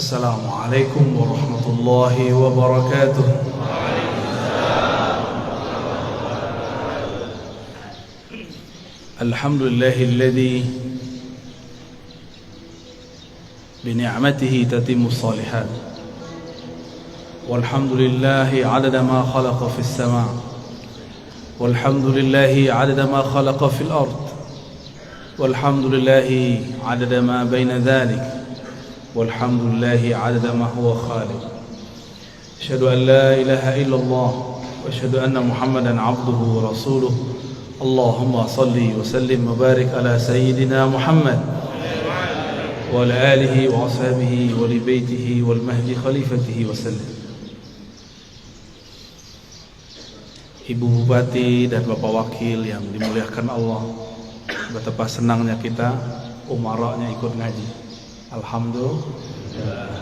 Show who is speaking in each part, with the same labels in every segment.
Speaker 1: Assalamualaikum warahmatullahi wabarakatuh. Alhamdulillahilladzi bini'matihi tatimmu shalihat. Walhamdulillahi 'adada ma khalaqa fis sama'. Walhamdulillahi 'adada ma khalaqa fil ard. Walhamdulillahi 'adada ma baina dhalik. Walhamdulillahi 'adada ma huwa khaliq. Asyhadu an la ilaha illallah wa asyhadu anna Muhammadan 'abduhu wa rasuluh. Allahumma salli wa sallim wa barik ala sayyidina Muhammad wa ala alihi wa ashabihi wa li baitihi wal mahdi khalifatihi wa sallam. Ibu Bupati dan Bapak Wakil yang dimuliakan Allah, betapa senangnya kita umaranya ikut ngaji. Alhamdulillah.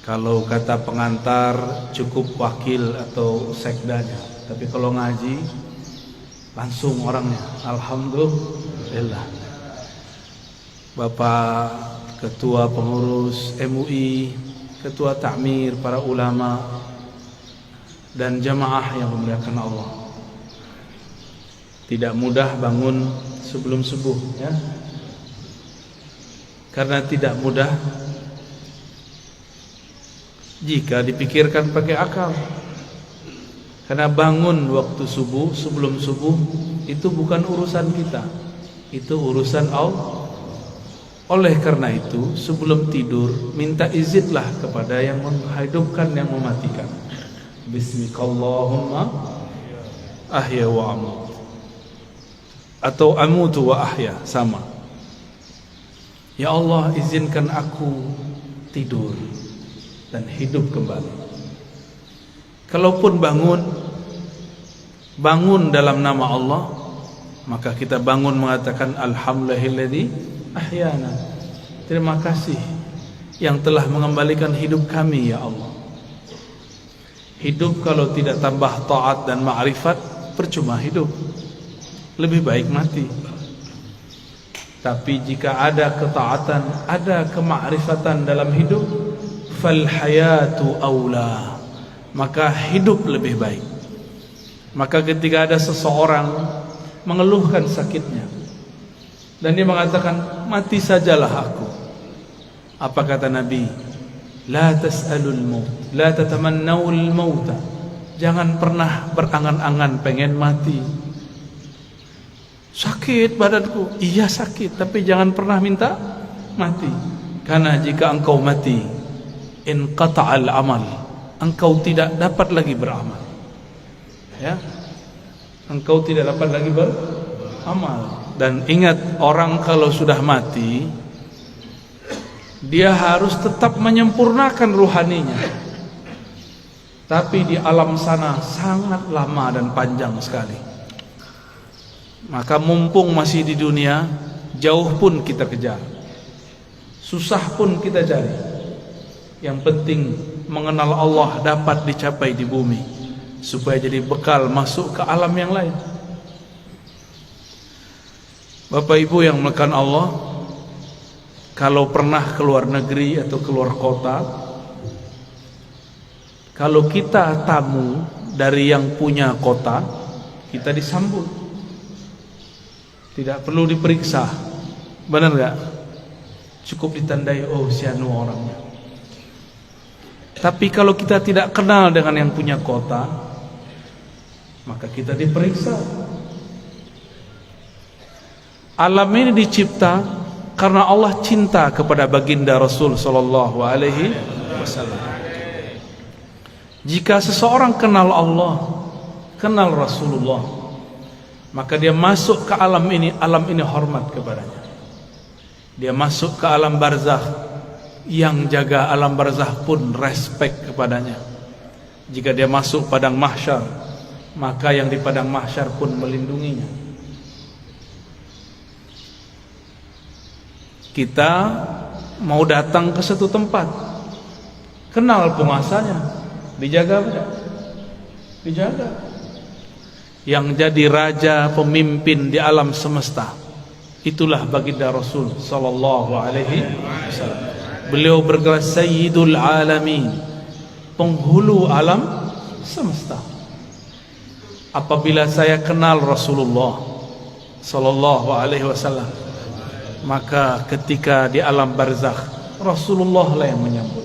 Speaker 1: Kalau kata pengantar cukup wakil atau sekdanya, tapi kalau ngaji langsung orangnya. Alhamdulillah. Bapak Ketua Pengurus MUI, Ketua Takmir, para ulama dan jamaah yang memuliakan Allah. Tidak mudah bangun sebelum subuh, ya. Karena tidak mudah jika dipikirkan pakai akal. Karena bangun waktu subuh, sebelum subuh, itu bukan urusan kita, itu urusan Allah. Oleh karena itu, sebelum tidur minta izinlah kepada yang menghidupkan, yang mematikan. Bismikallahumma ahya wa amut, atau amutu wa ahya, sama. Ya Allah, izinkan aku tidur dan hidup kembali. Kalaupun bangun dalam nama Allah, maka kita bangun mengatakan alhamdulillahilladzi ahyana. Terima kasih yang telah mengembalikan hidup kami, ya Allah. Hidup kalau tidak tambah taat dan ma'rifat, percuma hidup. Lebih baik mati. Tapi jika ada ketaatan, ada kemakrifatan dalam hidup, fal hayatu aula, maka hidup lebih baik. Maka ketika ada seseorang mengeluhkan sakitnya dan dia mengatakan, mati sajalah aku, apa kata Nabi? La tas'alul maut, la tatamannawul mauta. Jangan pernah berangan-angan pengen mati. Sakit badanku, iya sakit, tapi jangan pernah minta mati. Karena jika engkau mati, inqata'al amal, engkau tidak dapat lagi beramal. Ya, engkau tidak dapat lagi beramal. Dan ingat, orang kalau sudah mati, dia harus tetap menyempurnakan ruhaninya. Tapi di alam sana sangat lama dan panjang sekali. Maka mumpung masih di dunia, jauh pun kita kejar, susah pun kita cari. Yang penting mengenal Allah dapat dicapai di bumi, supaya jadi bekal masuk ke alam yang lain. Bapak Ibu yang melekat Allah, kalau pernah keluar negeri atau keluar kota, kalau kita tamu dari yang punya kota, kita disambut. Tidak perlu diperiksa, benar gak? Cukup ditandai, oh si anu orangnya. Tapi kalau kita tidak kenal dengan yang punya kota, maka kita diperiksa. Alam ini dicipta karena Allah cinta kepada baginda Rasul sallallahu alaihi wasallam. Jika seseorang kenal Allah, kenal Rasulullah, maka dia masuk ke alam ini hormat kepadanya. Dia masuk ke alam barzakh, yang jaga alam barzakh pun respect kepadanya. Jika dia masuk padang mahsyar, maka yang di padang mahsyar pun melindunginya. Kita mau datang ke satu tempat, kenal penguasanya, dijaga tidak? Dijaga. Yang jadi raja, pemimpin di alam semesta, itulah baginda Rasul sallallahu alaihi wasallam. beliau bergelar Sayyidul Alamin, penghulu alam semesta. Apabila saya kenal Rasulullah sallallahu alaihi wasallam, maka ketika di alam barzakh Rasulullah lah yang menyambut.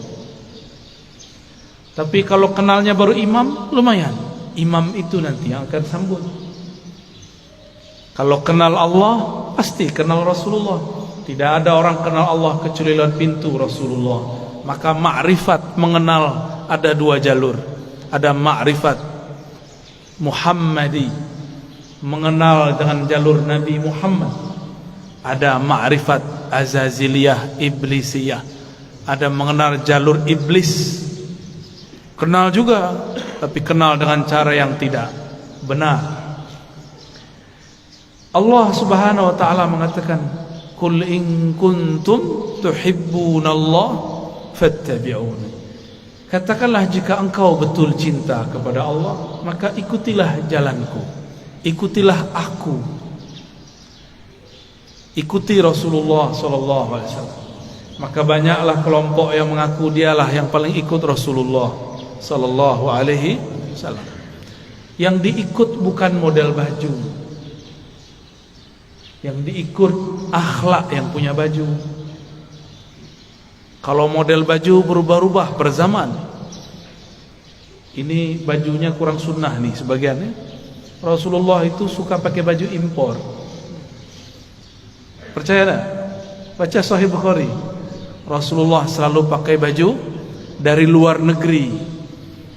Speaker 1: Tapi kalau kenalnya baru imam, lumayan, imam itu nanti yang akan sambut. Kalau kenal Allah, pasti kenal Rasulullah. Tidak ada orang kenal Allah kecuali lewat pintu Rasulullah. Maka ma'rifat, mengenal, ada dua jalur. Ada ma'rifat Muhammadi, mengenal dengan jalur Nabi Muhammad. Ada ma'rifat Azaziliyah, Iblisiyah, ada mengenal jalur iblis. Kenal juga, tapi kenal dengan cara yang tidak benar. Allah Subhanahu wa ta'ala mengatakan, Qul in kuntum tuhibbunallah fattabi'uni. Katakanlah, jika engkau betul cinta kepada Allah, maka ikutilah jalanku, ikutilah aku, ikuti Rasulullah sallallahu alaihi wasallam. Maka banyaklah kelompok yang mengaku dialah yang paling ikut Rasulullah sallallahu alaihi wasallam. Yang diikut bukan model baju, yang diikut akhlak yang punya baju. Kalau model baju berubah-ubah per zaman. Ini bajunya kurang sunnah nih sebagiannya. Rasulullah itu suka pakai baju impor. Percaya tak? Baca Sahih Bukhari. Rasulullah selalu pakai baju dari luar negeri,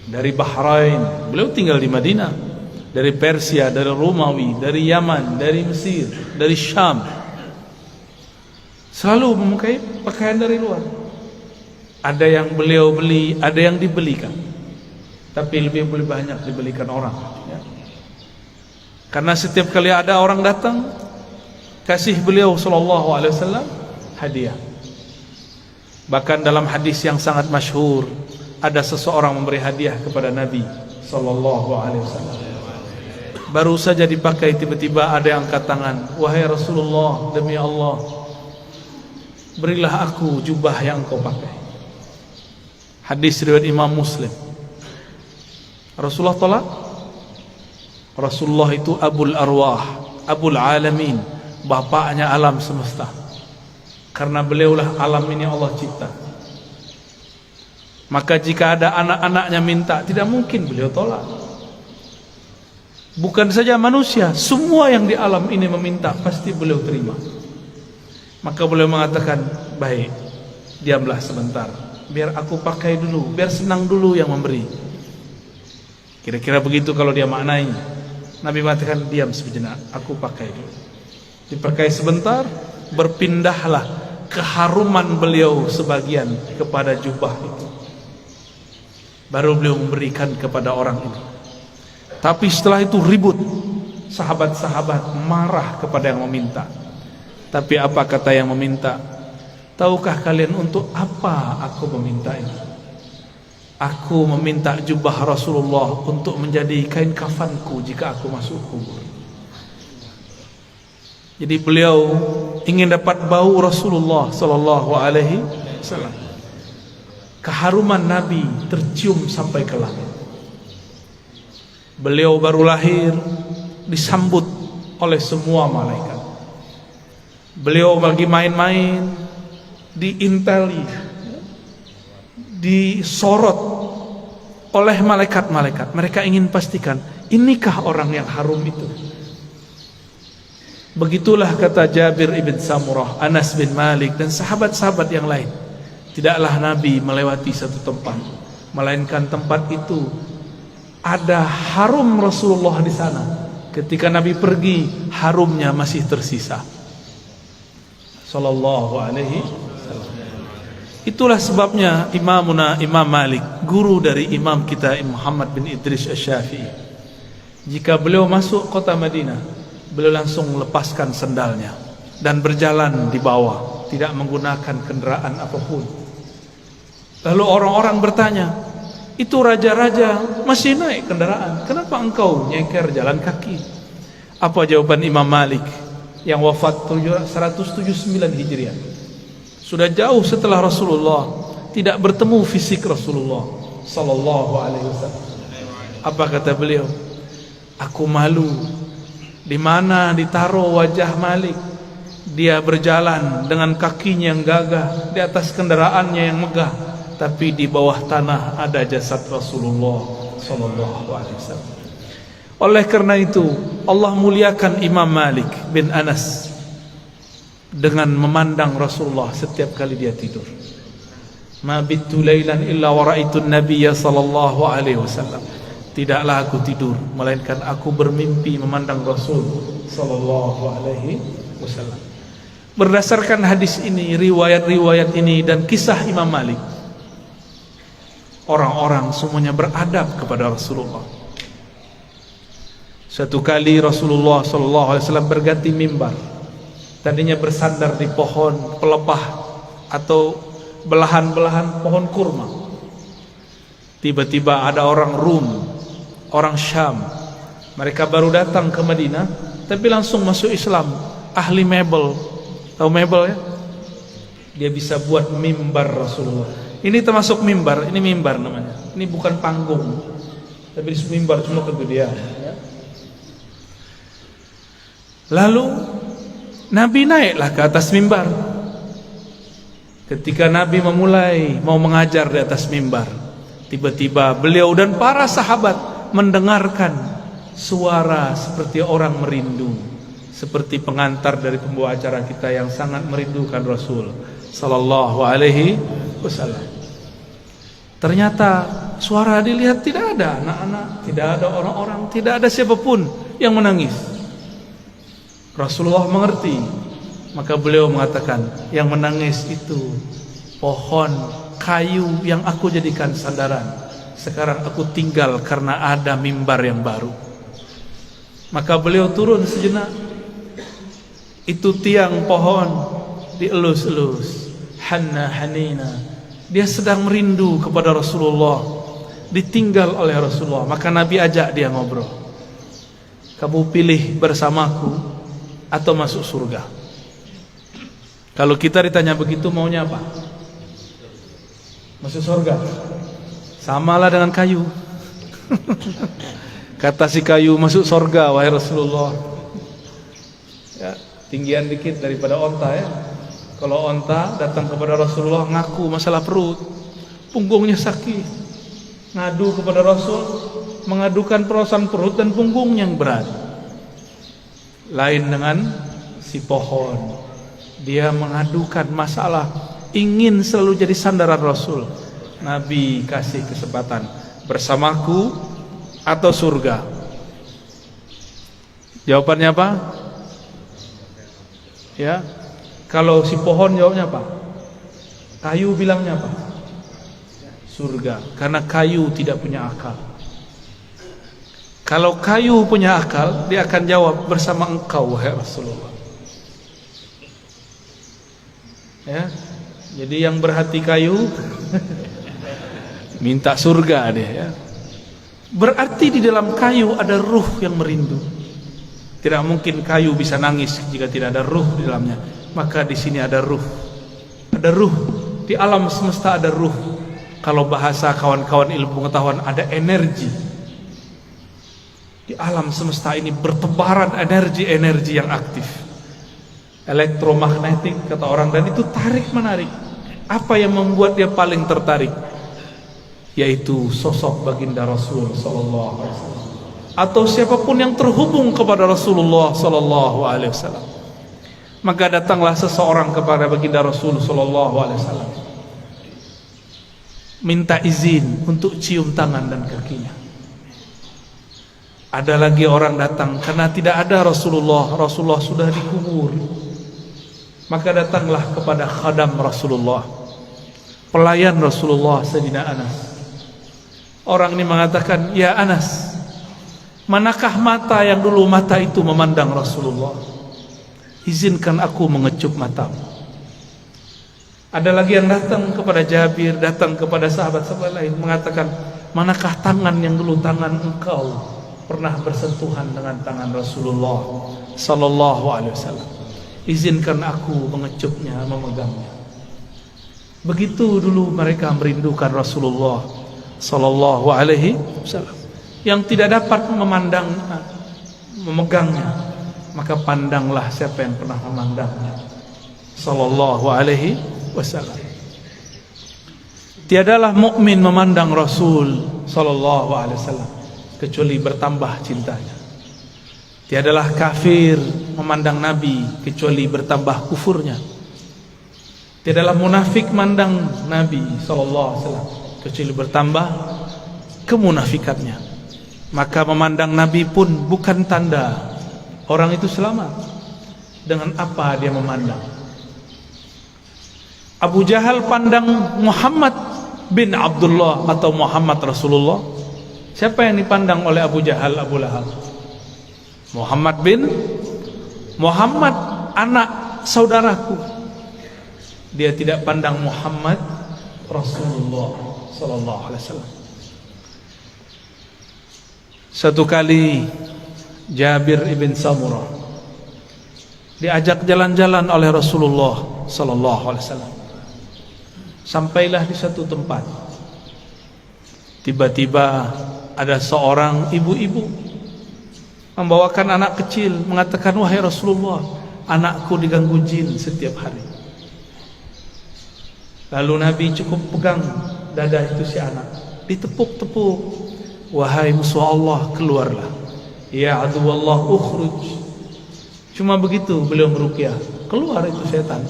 Speaker 1: dari Bahrain. Beliau tinggal di Madinah. Dari Persia, dari Romawi, dari Yaman, dari Mesir, dari Syam. Selalu memakai pakaian dari luar. Ada yang beliau beli, ada yang dibelikan. Tapi lebih banyak dibelikan orang, ya. Karena setiap kali ada orang datang, kasih beliau sallallahu alaihi wasallam hadiah. Bahkan dalam hadis yang sangat masyhur, ada seseorang memberi hadiah kepada Nabi sallallahu alaihi wasallam. Baru saja dipakai, tiba-tiba ada yang angkat tangan, wahai Rasulullah, demi Allah, berilah aku jubah yang engkau pakai. Hadis riwayat Imam Muslim. Rasulullah tolak. Rasulullah itu Abul Arwah, Abul Alamin, bapaknya alam semesta. Karena beliaulah alam ini Allah cipta. Maka jika ada anak-anaknya minta, tidak mungkin beliau tolak. Bukan saja manusia, semua yang di alam ini meminta, pasti beliau terima. Maka beliau mengatakan, baik, diamlah sebentar, biar aku pakai dulu, biar senang dulu yang memberi. Kira-kira begitu kalau dia maknai. Nabi mengatakan, diam sejenak, aku pakai dulu. Dipakai sebentar, berpindahlah keharuman beliau sebagian kepada jubah itu. Baru beliau memberikan kepada orang itu. Tapi setelah itu ribut, sahabat-sahabat marah kepada yang meminta. Tapi apa kata yang meminta? Tahukah kalian untuk apa aku meminta ini? Aku meminta jubah Rasulullah untuk menjadi kain kafanku jika aku masuk kubur. Jadi beliau ingin dapat bau Rasulullah sallallahu alaihi wasallam. Keharuman Nabi tercium sampai ke langit. Beliau baru lahir, disambut oleh semua malaikat. Beliau lagi main-main, diinteli, disorot oleh malaikat-malaikat. Mereka ingin pastikan, inikah orang yang harum itu? Begitulah kata Jabir ibn Samurah, Anas bin Malik, dan sahabat-sahabat yang lain. Tidaklah Nabi melewati satu tempat, melainkan tempat itu ada harum Rasulullah di sana. Ketika Nabi pergi, harumnya masih tersisa. Sallallahu alaihi wasallam. Itulah sebabnya Imamuna Imam Malik, guru dari imam kita Muhammad bin Idris Asy-Syafi'i, jika beliau masuk kota Madinah, beliau langsung lepaskan sendalnya dan berjalan di bawah, tidak menggunakan kendaraan apapun. Lalu orang-orang bertanya, itu raja-raja masih naik kendaraan, kenapa engkau nyeker jalan kaki? Apa jawaban Imam Malik yang wafat 179 Hijriah? sudah jauh setelah Rasulullah, tidak bertemu fisik Rasulullah sallallahu alaihi wasallam. Apa kata beliau? Aku malu. Di mana ditaruh wajah Malik? Dia berjalan dengan kakinya yang gagah, di atas kendaraannya yang megah, tapi di bawah tanah ada jasad Rasulullah sallallahu alaihi wasallam. Oleh karena itu, Allah muliakan Imam Malik bin Anas dengan memandang Rasulullah setiap kali dia tidur. Ma bittu lailan illa wa ra'aitu an-nabiyya sallallahu alaihi wasallam. Tidaklah aku tidur melainkan aku bermimpi memandang Rasul sallallahu alaihi wasallam. Berdasarkan hadis ini, riwayat-riwayat ini dan kisah Imam Malik, orang-orang semuanya beradab kepada Rasulullah. Suatu kali Rasulullah sallallahu alaihi wasallam berganti mimbar. Tadinya bersandar di pohon pelepah atau belahan-belahan pohon kurma. Tiba-tiba ada orang Rum, orang Syam. Mereka baru datang ke Madinah, tapi langsung masuk Islam. Ahli mebel, tahu mebel ya? Dia bisa buat mimbar Rasulullah. Ini termasuk mimbar, ini mimbar namanya. Ini bukan panggung, tapi disebut mimbar, cuma kegedean. Ya. Lalu Nabi naiklah ke atas mimbar. Ketika Nabi memulai mau mengajar di atas mimbar, tiba-tiba beliau dan para sahabat mendengarkan suara seperti orang merindu, seperti pengantar dari pembawa acara kita yang sangat merindukan Rasul sallallahu alaihi wasallam. Ternyata suara dilihat tidak ada anak-anak, tidak ada orang-orang, tidak ada siapapun yang menangis. Rasulullah mengerti, maka beliau mengatakan, yang menangis itu pohon kayu yang aku jadikan sandaran. Sekarang aku tinggal karena ada mimbar yang baru. Maka beliau turun sejenak. Itu tiang pohon dielus-elus, hanna hanina. Dia sedang merindu kepada Rasulullah, ditinggal oleh Rasulullah. Maka Nabi ajak dia ngobrol. Kamu pilih bersamaku atau masuk surga? Kalau kita ditanya begitu, maunya apa? Masuk surga. Samalah dengan kayu. Kata si kayu, masuk surga wahai Rasulullah. Ya, tinggian dikit daripada onta ya. Kalau onta datang kepada Rasulullah ngaku masalah perut, punggungnya sakit, ngadu kepada Rasul, mengadukan perasaan perut dan punggungnya yang berat. Lain dengan si pohon, dia mengadukan masalah, ingin selalu jadi sandaran Rasul. Nabi kasih kesempatan, bersamaku atau surga? Jawabannya apa? Ya, kalau si pohon jawabnya apa? Kayu bilangnya apa? Surga, karena kayu tidak punya akal. Kalau kayu punya akal, dia akan jawab, bersama engkau wahai Rasulullah. Ya, jadi yang berhati kayu minta surga dia. Ya. Berarti di dalam kayu ada ruh yang merindu. Tidak mungkin kayu bisa nangis jika tidak ada ruh di dalamnya. Maka di sini ada ruh. Ada ruh. Di alam semesta ada ruh. Kalau bahasa kawan-kawan ilmu pengetahuan, ada energi. Di alam semesta ini bertebaran energi-energi yang aktif. Elektromagnetik kata orang, dan itu tarik menarik. Apa yang membuat dia paling tertarik? Yaitu sosok baginda Rasul sallallahu alaihi wasallam, atau siapapun yang terhubung kepada Rasulullah sallallahu alaihi wasallam. Maka datanglah seseorang kepada baginda Rasul sallallahu alaihi wasallam, minta izin untuk cium tangan dan kakinya. Ada lagi orang datang karena tidak ada Rasulullah, Rasulullah sudah dikubur. Maka datanglah kepada khadam Rasulullah, pelayan Rasulullah, Sayyidina Anas. Orang ini mengatakan, ya Anas, manakah mata yang dulu mata itu memandang Rasulullah? Izinkan aku mengecup matamu. Ada lagi yang datang kepada Jabir, datang kepada sahabat-sahabat lain, mengatakan, manakah tangan yang dulu tangan engkau pernah bersentuhan dengan tangan Rasulullah sallallahu alaihi wasallam? Izinkan aku mengecupnya, memegangnya. Begitu dulu mereka merindukan Rasulullah sallallahu alaihi wasallam, yang tidak dapat memandangnya, memegangnya, maka pandanglah siapa yang pernah memandangnya sallallahu alaihi wasallam. Tiadalah mukmin memandang Rasul sallallahu alaihi wasallam kecuali bertambah cintanya. Tiadalah kafir memandang Nabi kecuali bertambah kufurnya. Tiadalah munafik memandang Nabi sallallahu alaihi wasallam kecuali bertambah kemunafikannya. Maka memandang Nabi pun bukan tanda orang itu selamat. Dengan apa dia memandang? Abu Jahal pandang Muhammad bin Abdullah atau Muhammad Rasulullah. Siapa yang dipandang oleh Abu Jahal, Abu Lahab? Muhammad bin Muhammad, anak saudaraku. Dia tidak pandang Muhammad Rasulullah sallallahu alaihi wasallam. Satu kali Jabir ibn Samurah diajak jalan-jalan oleh Rasulullah sallallahu alaihi wasallam. Sampailah di satu tempat. Tiba-tiba ada seorang ibu-ibu membawakan anak kecil, mengatakan, "Wahai Rasulullah, anakku diganggu jin setiap hari." Lalu Nabi cukup pegang dada itu si anak, ditepuk-tepuk. "Wahai musuh Allah, keluarlah. Ya aduwallah, ukhruj." Cuma begitu beliau meruqyah, keluar itu setan.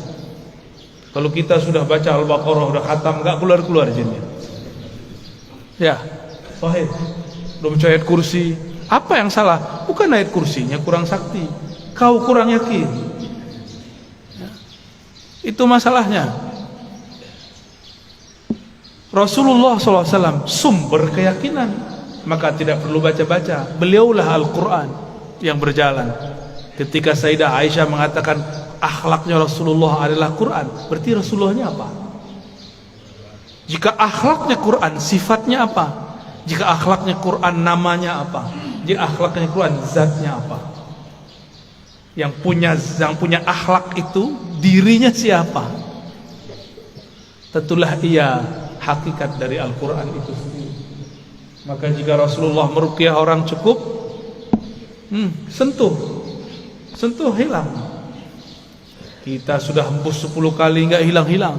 Speaker 1: Kalau kita sudah baca Al-Baqarah, sudah khatam, enggak keluar-keluar jinnya. Ya, sahih. Belum baca ayat kursi. Apa yang salah? Bukan ayat kursinya kurang sakti, kau kurang yakin. Ya. Itu masalahnya. Rasulullah SAW sumber keyakinan, maka tidak perlu baca-baca. Beliaulah Al-Quran yang berjalan. Ketika Sayyidah Aisyah mengatakan akhlaknya Rasulullah adalah Quran, berarti Rasulullahnya apa? Jika akhlaknya Quran, sifatnya apa? Jika akhlaknya Quran, namanya apa? Jika akhlaknya Quran, zatnya apa? Yang punya akhlak itu dirinya siapa? Tentulah ia hakikat dari Al-Quran itu sendiri. Maka jika Rasulullah meruqyah orang cukup sentuh hilang. Kita sudah hembus 10 kali enggak hilang-hilang,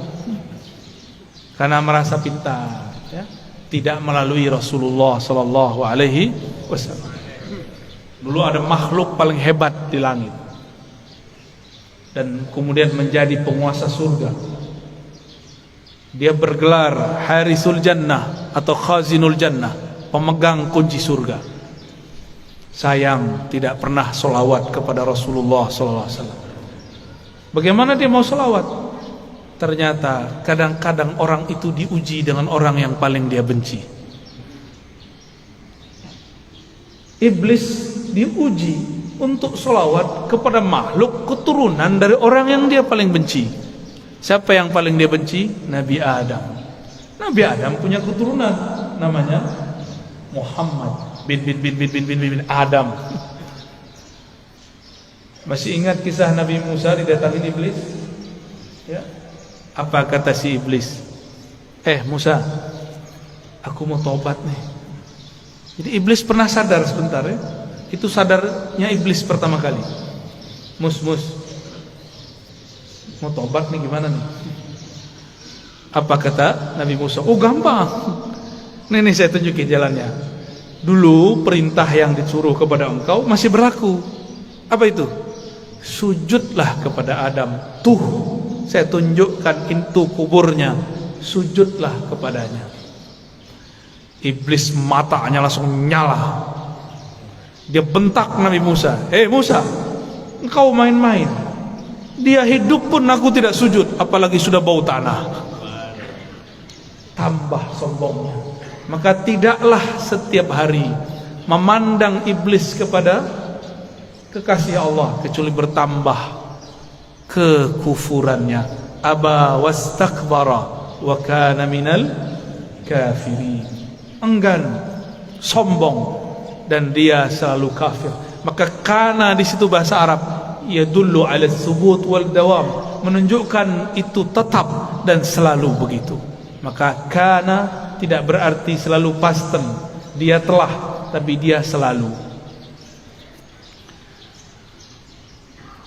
Speaker 1: karena merasa pintar, ya? Tidak melalui Rasulullah sallallahu alaihi wasallam. Dulu ada makhluk paling hebat di langit dan kemudian menjadi penguasa surga. Dia bergelar Harisul Jannah atau Khazinul Jannah, pemegang kunci surga. Sayang tidak pernah solawat kepada Rasulullah SAW. Bagaimana dia mau solawat? Ternyata kadang-kadang orang itu diuji dengan orang yang paling dia benci. Iblis diuji untuk solawat kepada makhluk keturunan dari orang yang dia paling benci. Siapa yang paling dia benci? Nabi Adam. Nabi Adam punya keturunan namanya Muhammad bin Adam. Masih ingat kisah Nabi Musa didatangin iblis? Ya. Apa kata si iblis? Musa, aku mau tobat nih. Jadi iblis pernah sadar sebentar, ya. Itu sadarnya iblis pertama kali. Mus, mau tobat nih gimana nih? Apa kata Nabi Musa? Oh gampang. Nih saya tunjukin jalannya. Dulu perintah yang disuruh kepada engkau masih berlaku. Apa itu? Sujudlah kepada Adam. Tuh, saya tunjukkan itu kuburnya. Sujudlah kepadanya. Iblis matanya langsung nyala. Dia bentak Nabi Musa. Musa, engkau main-main. Dia hidup pun aku tidak sujud, apalagi sudah bau tanah. Tambah sombongnya. Maka tidaklah setiap hari memandang iblis kepada kekasih Allah kecuali bertambah kekufurannya. Aba wastakbara wa kana minal kafirin. Enggan, sombong, dan dia selalu kafir. Maka kana di situ bahasa Arab yadullu ala thubut wal dawam, menunjukkan itu tetap dan selalu begitu. Maka kana tidak berarti selalu pasten, dia telah, tapi dia selalu.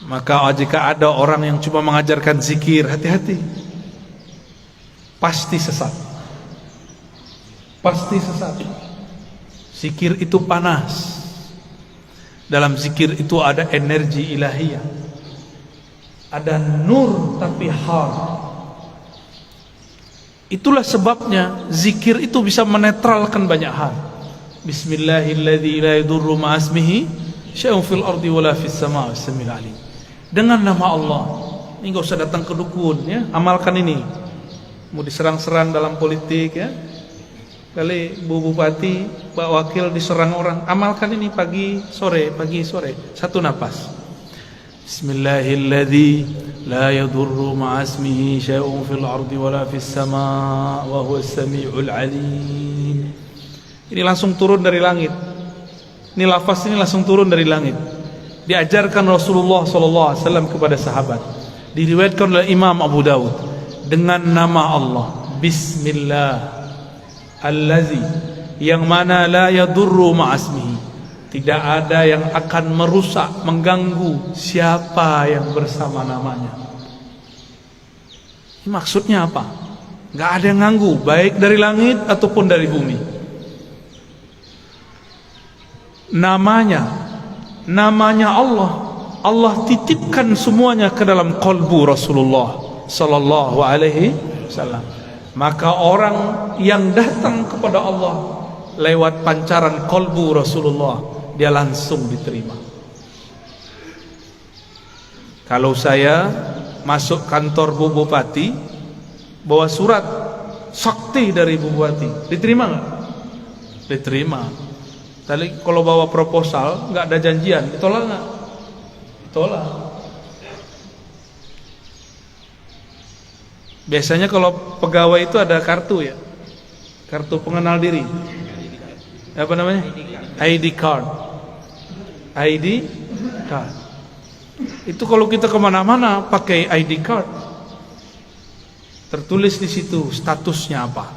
Speaker 1: Maka jika ada orang yang cuma mengajarkan zikir, hati-hati, pasti sesat. Pasti sesat. Zikir itu panas. Dalam zikir itu ada energi ilahiyah, ada nur tapi har. Itulah sebabnya zikir itu bisa menetralkan banyak hal. Bismillahilladzi la yadurru ma'asmihi syai'un fil ardi wala fis sama'i was-sami'ul 'alim. Dengan nama Allah. Ini enggak usah datang ke dukun ya, amalkan ini. Mau diserang-serang dalam politik ya, kali Bu Bupati, Pak Wakil diserang orang, amalkan ini pagi sore, satu napas. Bismillahilladzi la yadurru ma'asmihi syai'un fil ardi wala fis sama' wa huwas sami'ul 'alim. Ini langsung turun dari langit. Ini lafaz ini langsung turun dari langit. Diajarkan Rasulullah SAW kepada sahabat. Diriwayatkan oleh Imam Abu Dawud dengan nama Allah, Bismillah Allazi, yang mana la yadurru ma'asmihi, tidak ada yang akan merusak, mengganggu siapa yang bersama namanya. Ini maksudnya apa? Gak ada yang ganggu, baik dari langit ataupun dari bumi. Namanya Allah, Allah titipkan semuanya ke dalam qalbu Rasulullah sallallahu alaihi wasallam. Maka orang yang datang kepada Allah lewat pancaran qalbu Rasulullah, dia langsung diterima. Kalau saya masuk kantor Bu Bupati, bawa surat sakti dari Bu Bupati, diterima nggak? Diterima. Tapi kalau bawa proposal, nggak ada janjian, ditolak nggak? Ditolak. Biasanya kalau pegawai itu ada kartu ya, kartu pengenal diri. Apa namanya? ID card. ID card. Itu kalau kita kemana-mana pakai ID card, tertulis di situ statusnya apa.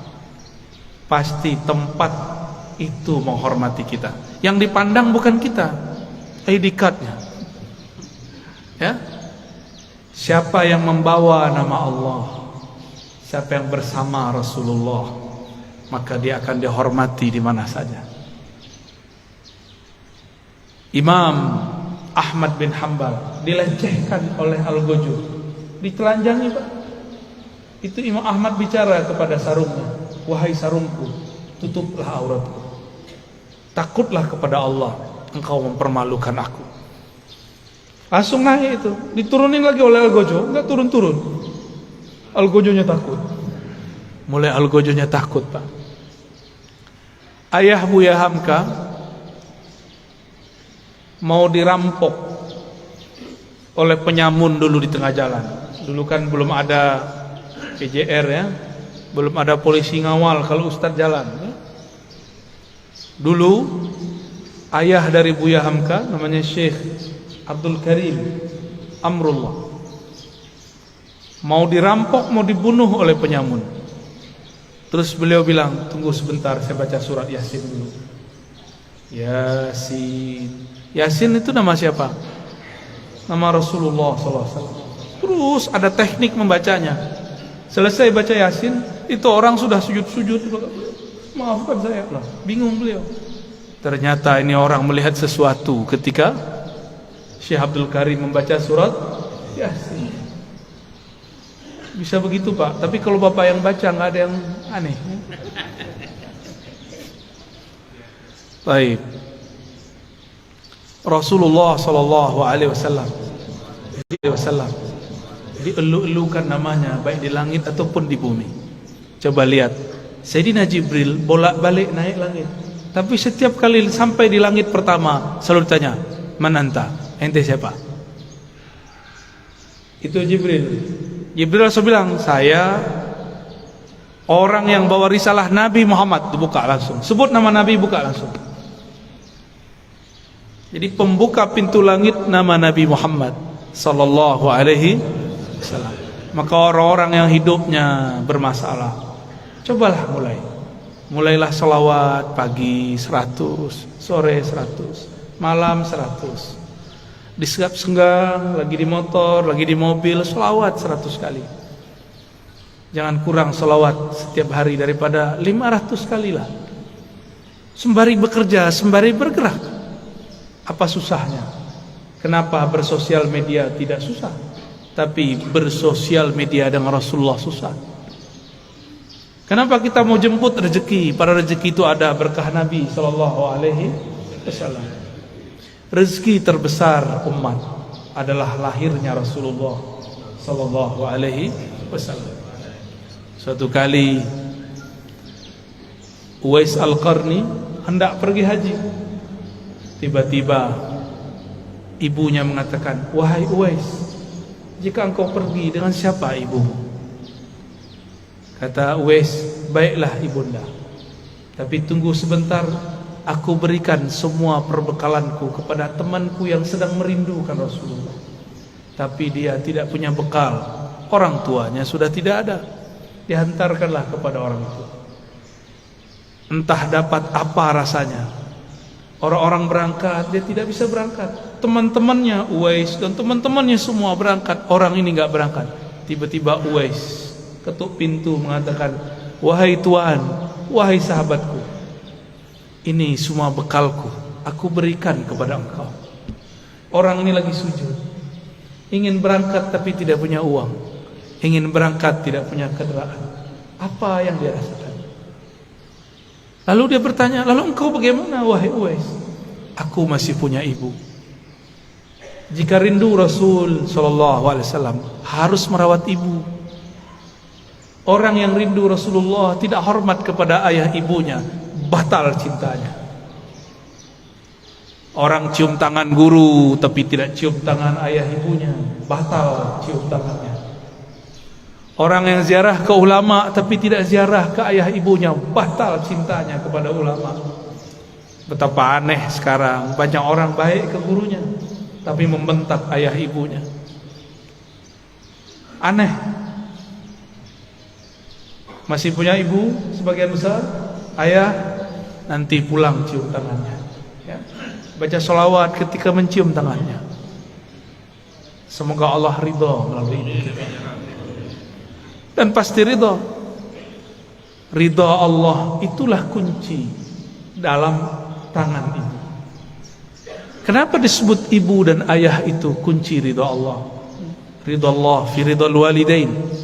Speaker 1: Pasti tempat itu menghormati kita. Yang dipandang bukan kita, ID cardnya. Ya, siapa yang membawa nama Allah, siapa yang bersama Rasulullah, maka dia akan dihormati di mana saja. Imam Ahmad bin Hanbal dilecehkan oleh Al-Ghujur, ditelanjangi Pak. Itu Imam Ahmad bicara kepada sarungnya, wahai sarungku, tutuplah auratku, takutlah kepada Allah, engkau mempermalukan aku. Langsung naik itu, diturunin lagi oleh Al-Ghujur, enggak turun-turun. Al-Ghujurnya takut. Mulai Al-Ghujurnya takut Pak. Ayah Buya Hamka mau dirampok oleh penyamun dulu di tengah jalan. Dulu kan belum ada PJR ya, belum ada polisi ngawal kalau Ustadz jalan ya. Dulu ayah dari Buya Hamka namanya Syekh Abdul Karim Amrullah mau dirampok, mau dibunuh oleh penyamun. Terus beliau bilang, tunggu sebentar, saya baca surat Yasin dulu. Yasin. Yasin itu nama siapa? Nama Rasulullah SAW. Terus ada teknik membacanya. Selesai baca Yasin, itu orang sudah sujud-sujud. Maafkan saya, lah. Bingung beliau. Ternyata ini orang melihat sesuatu ketika Syekh Abdul Karim membaca surat Yasin. Bisa begitu Pak, tapi kalau Bapak yang baca nggak ada yang aneh. Baik. Rasulullah sallallahu alaihi wasallam dielu-elukan namanya baik di langit ataupun di bumi. Coba lihat, Sayyidina Jibril bolak-balik naik langit. Tapi setiap kali sampai di langit pertama selalu ditanya, "Man anta?" Ente siapa? Itu Jibril. Jibril langsung bilang, "Saya orang yang bawa risalah Nabi Muhammad." Dibuka langsung. Sebut nama Nabi, buka langsung. Jadi pembuka pintu langit nama Nabi Muhammad sallallahu alaihi wasallam. Maka orang-orang yang hidupnya bermasalah, cobalah mulailah selawat pagi 100, sore 100, malam 100. Di senggang, lagi di motor, lagi di mobil, selawat 100 kali. Jangan kurang selawat setiap hari daripada 500 kali lah. Sembari bekerja, sembari bergerak. Apa susahnya? Kenapa bersosial media tidak susah? Tapi bersosial media dengan Rasulullah susah. Kenapa kita mau jemput rezeki? Pada rezeki itu ada berkah Nabi sallallahu alaihi wasallam. Rezeki terbesar umat adalah lahirnya Rasulullah sallallahu alaihi wasallam. Suatu kali Uwais Al-Qarni hendak pergi haji. Tiba-tiba ibunya mengatakan, "Wahai Uwais, jika engkau pergi, dengan siapa ibumu?" Kata Uwais, "Baiklah ibunda, tapi tunggu sebentar, aku berikan semua perbekalanku kepada temanku yang sedang merindukan Rasulullah. Tapi dia tidak punya bekal, orang tuanya sudah tidak ada. Dihantarkanlah kepada orang itu. Entah dapat apa rasanya. Orang-orang berangkat, dia tidak bisa berangkat. Teman-temannya Uwais dan teman-temannya semua berangkat, orang ini enggak berangkat. Tiba-tiba Uwais ketuk pintu mengatakan, "Wahai tuan, wahai sahabatku, ini semua bekalku, aku berikan kepada engkau." Orang ini lagi sujud, ingin berangkat tapi tidak punya uang, ingin berangkat tidak punya kendaraan. Apa yang dia rasakan? Lalu dia bertanya, "Lalu engkau bagaimana wahai Uwais?" "Aku masih punya ibu." Jika rindu Rasul sallallahu alaihi wasallam harus merawat ibu. Orang yang rindu Rasulullah tidak hormat kepada ayah ibunya, batal cintanya. Orang cium tangan guru tapi tidak cium tangan ayah ibunya, batal cium tangannya. Orang yang ziarah ke ulama tapi tidak ziarah ke ayah ibunya, batal cintanya kepada ulama. Betapa aneh sekarang, banyak orang baik ke gurunya tapi membentak ayah ibunya. Aneh. Masih punya ibu sebagian besar, ayah nanti pulang cium tangannya, ya. Baca sholawat ketika mencium tangannya. Semoga Allah ridha melalui ini kita. Dan pasti ridha. Ridha Allah itulah kunci dalam tangan ibu. Kenapa disebut ibu dan ayah itu kunci ridha Allah? Ridha Allah fi ridhal walidain.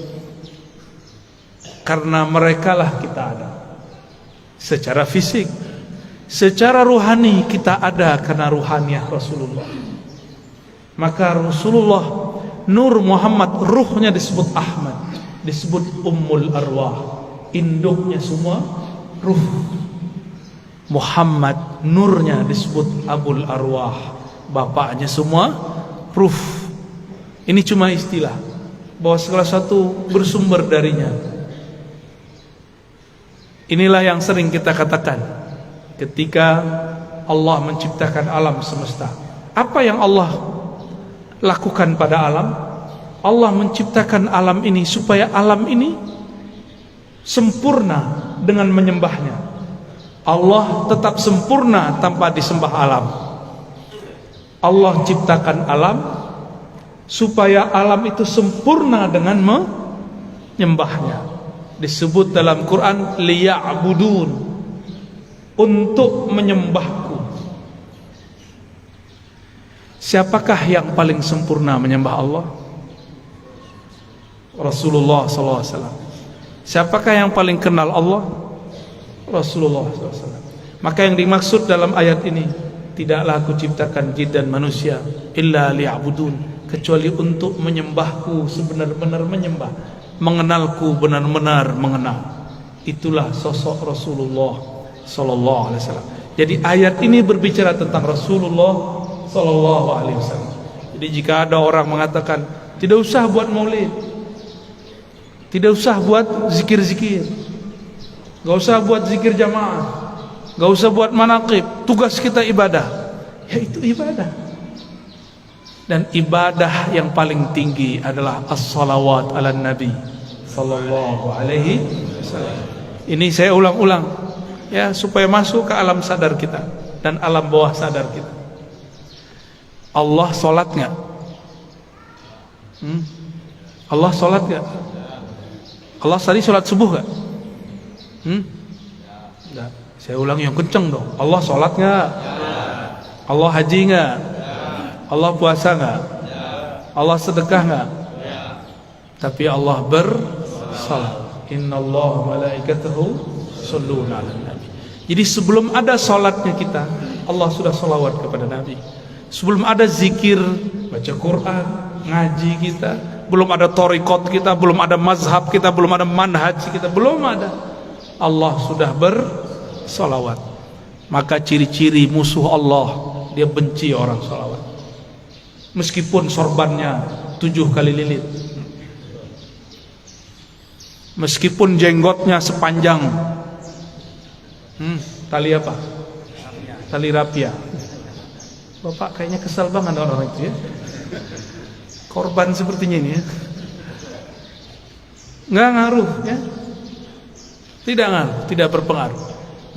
Speaker 1: Karena merekalah kita ada secara fisik, secara ruhani kita ada karena ruhaniah Rasulullah. Maka Rasulullah, Nur Muhammad, ruhnya disebut Ahmad, disebut Ummul Arwah, induknya semua ruh. Muhammad, nurnya disebut Abul Arwah, bapaknya semua ruh. Ini cuma istilah bahwa segala satu bersumber darinya. Inilah yang sering kita katakan ketika Allah menciptakan alam semesta. Apa yang Allah lakukan pada alam? Allah menciptakan alam ini supaya alam ini sempurna dengan menyembahnya. Allah tetap sempurna tanpa disembah alam. Allah ciptakan alam supaya alam itu sempurna dengan menyembahnya. Disebut dalam Quran liya'budun, untuk menyembahku. Siapakah yang paling sempurna menyembah Allah? Rasulullah SAW. Siapakah yang paling kenal Allah? Rasulullah SAW. Maka yang dimaksud dalam ayat ini, tidaklah aku ciptakan jin dan manusia illa liya'budun, kecuali untuk menyembahku sebenar-benar menyembah, mengenalku benar-benar mengenal. Itulah sosok Rasulullah sallallahu alaihi wasallam. Jadi ayat ini berbicara tentang Rasulullah sallallahu alaihi wasallam. Jadi jika ada orang mengatakan tidak usah buat maulid, tidak usah buat zikir-zikir, gak usah buat zikir jamaah, gak usah buat manaqib, tugas kita ibadah. Ya itu ibadah. Dan ibadah yang paling tinggi adalah as-salawat ala nabi sallallahu alaihi wasallam. Ini saya ulang-ulang ya, supaya masuk ke alam sadar kita dan alam bawah sadar kita. Allah sholat nggak? Allah sholat nggak? Allah tadi sholat subuh nggak? Nggak. Saya ulang yang kenceng dong. Allah sholat nggak? Allah haji nggak? Allah puasa nggak? Allah sedekah nggak? Tapi Allah bersalat. Innallaha malaikatahu shalluna 'alan nabi. Jadi sebelum ada salatnya kita, Allah sudah salawat kepada Nabi. Sebelum ada zikir, baca Quran, ngaji kita, belum ada thariqat kita, belum ada mazhab kita, belum ada manhaj kita, belum ada. Allah sudah bersalawat. Maka ciri-ciri musuh Allah, dia benci orang salawat. Meskipun sorbannya 7 kali lilit, meskipun jenggotnya sepanjang tali apa? Tali rapia. Bapak kayaknya kesal banget orang itu ya. Korban sepertinya ini ya. Nggak ngaruh ya. Tidak ngaruh, tidak berpengaruh.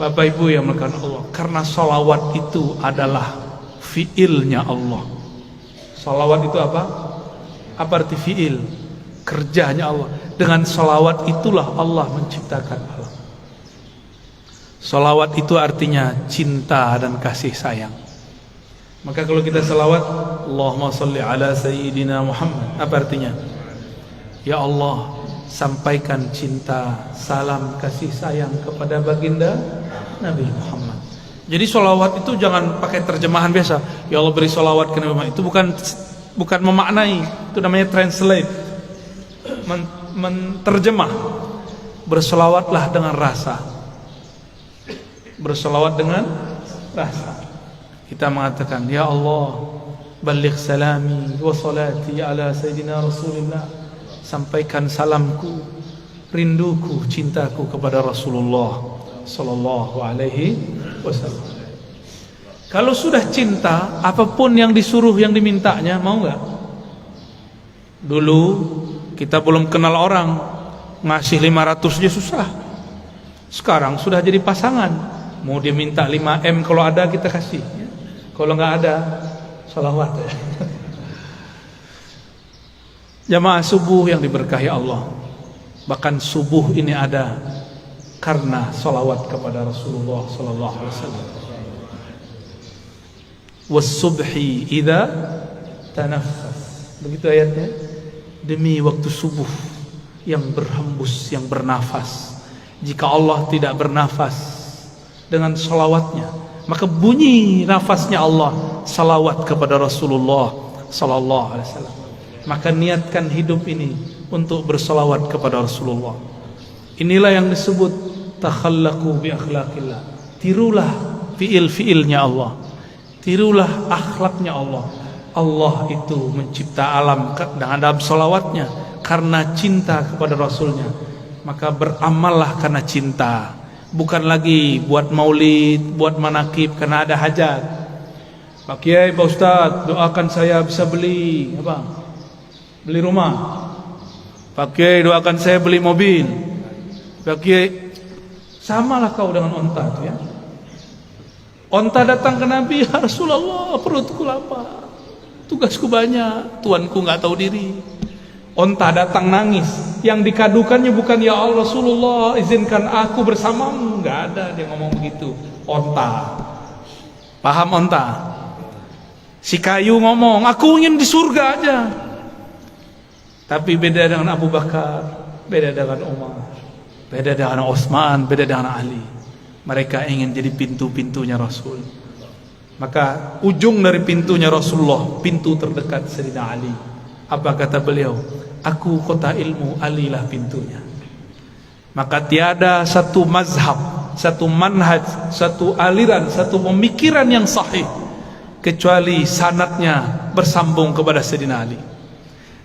Speaker 1: Bapak Ibu yang melakukan Allah, karena salawat itu adalah fiilnya Allah. Salawat itu apa? Apa arti fiil? Kerjanya Allah. Dengan salawat itulah Allah menciptakan alam. Salawat itu artinya cinta dan kasih sayang. Maka kalau kita salawat, Allahumma salli ala sayyidina Muhammad, apa artinya? Ya Allah, sampaikan cinta, salam, kasih sayang kepada baginda Nabi Muhammad. Jadi salawat itu jangan pakai terjemahan biasa. Ya Allah beri salawat ke Nabi Muhammad. Itu bukan memaknai, itu namanya translate, menterjemah. Berselawatlah dengan rasa. Berselawat dengan rasa. Kita mengatakan, Ya Allah, baligh salami wa salati ala sayyidina Rasulillah. Sampaikan salamku, rinduku, cintaku kepada Rasulullah sallallahu alaihi wasallam. Kalau sudah cinta, apapun yang disuruh, yang dimintanya, mau nggak? Dulu kita belum kenal orang, ngasih 500 aja susah. Sekarang sudah jadi pasangan, mau dia minta 5M, kalau ada kita kasih, kalau nggak ada salawat. Jamaah subuh yang diberkahi Allah, bahkan subuh ini ada karena salawat kepada Rasulullah sallallahu alaihi wasallam. Was-subhi idza tanaffas. Begitu ayatnya. Demi waktu subuh yang berhembus, yang bernafas. Jika Allah tidak bernafas dengan salawatnya, maka bunyi nafasnya Allah salawat kepada Rasulullah sallallahu alaihi wasallam. Maka niatkan hidup ini untuk bersalawat kepada Rasulullah. Inilah yang disebut takhallaqu bi akhlaqillah. Tirulah fiil-fiilnya Allah. Tirulah akhlaknya Allah. Allah itu mencipta alam dengan salawatnya karena cinta kepada Rasulnya. Maka beramallah karena cinta, bukan lagi buat maulid, buat manakib karena ada hajat. Pak Kiai, Pak Ustadz, doakan saya bisa beli apa? Beli rumah. Pak Kiai, doakan saya beli mobil. Pak Kiai, samalah kau dengan onta itu ya. Onta datang ke Nabi, ya Rasulullah, perutku lapar, tugasku banyak, tuanku nggak tahu diri. Onta datang nangis, yang dikadukannya bukan ya Allah Rasulullah, izinkan aku bersamamu, nggak ada dia ngomong begitu. Onta, paham onta? Si kayu ngomong, aku ingin di surga aja. Tapi beda dengan Abu Bakar, beda dengan Umar, beda dengan Utsman, beda dengan Ali. Mereka ingin jadi pintu-pintunya Rasul. Maka ujung dari pintunya Rasulullah, pintu terdekat Sayyidina Ali. Apa kata beliau? Aku kota ilmu, Ali lah pintunya. Maka tiada satu mazhab, satu manhaj, satu aliran, satu pemikiran yang sahih kecuali sanadnya bersambung kepada Sayyidina Ali.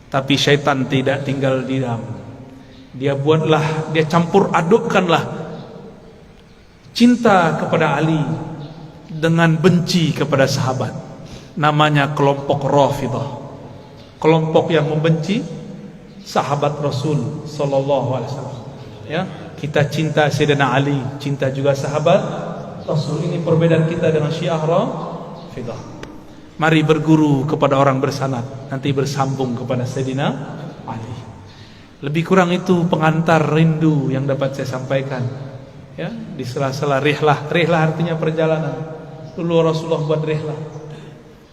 Speaker 1: Tapi syaitan tidak tinggal diam. Dia buatlah, dia campur adukkanlah cinta kepada Ali dengan benci kepada sahabat. namanya kelompok Rafidah, kelompok yang membenci sahabat Rasul sallallahu alaihi wasallam. Ya, kita cinta Sayyidina Ali, cinta juga sahabat Rasul. Ini perbedaan kita dengan Syiah Rafidah. Mari berguru kepada orang bersanad, nanti bersambung kepada Sayyidina Ali. Lebih kurang itu pengantar rindu yang dapat saya sampaikan. Ya, di sela-sela rihlah. Rihlah artinya perjalanan. Dulu Rasulullah buat rihlah.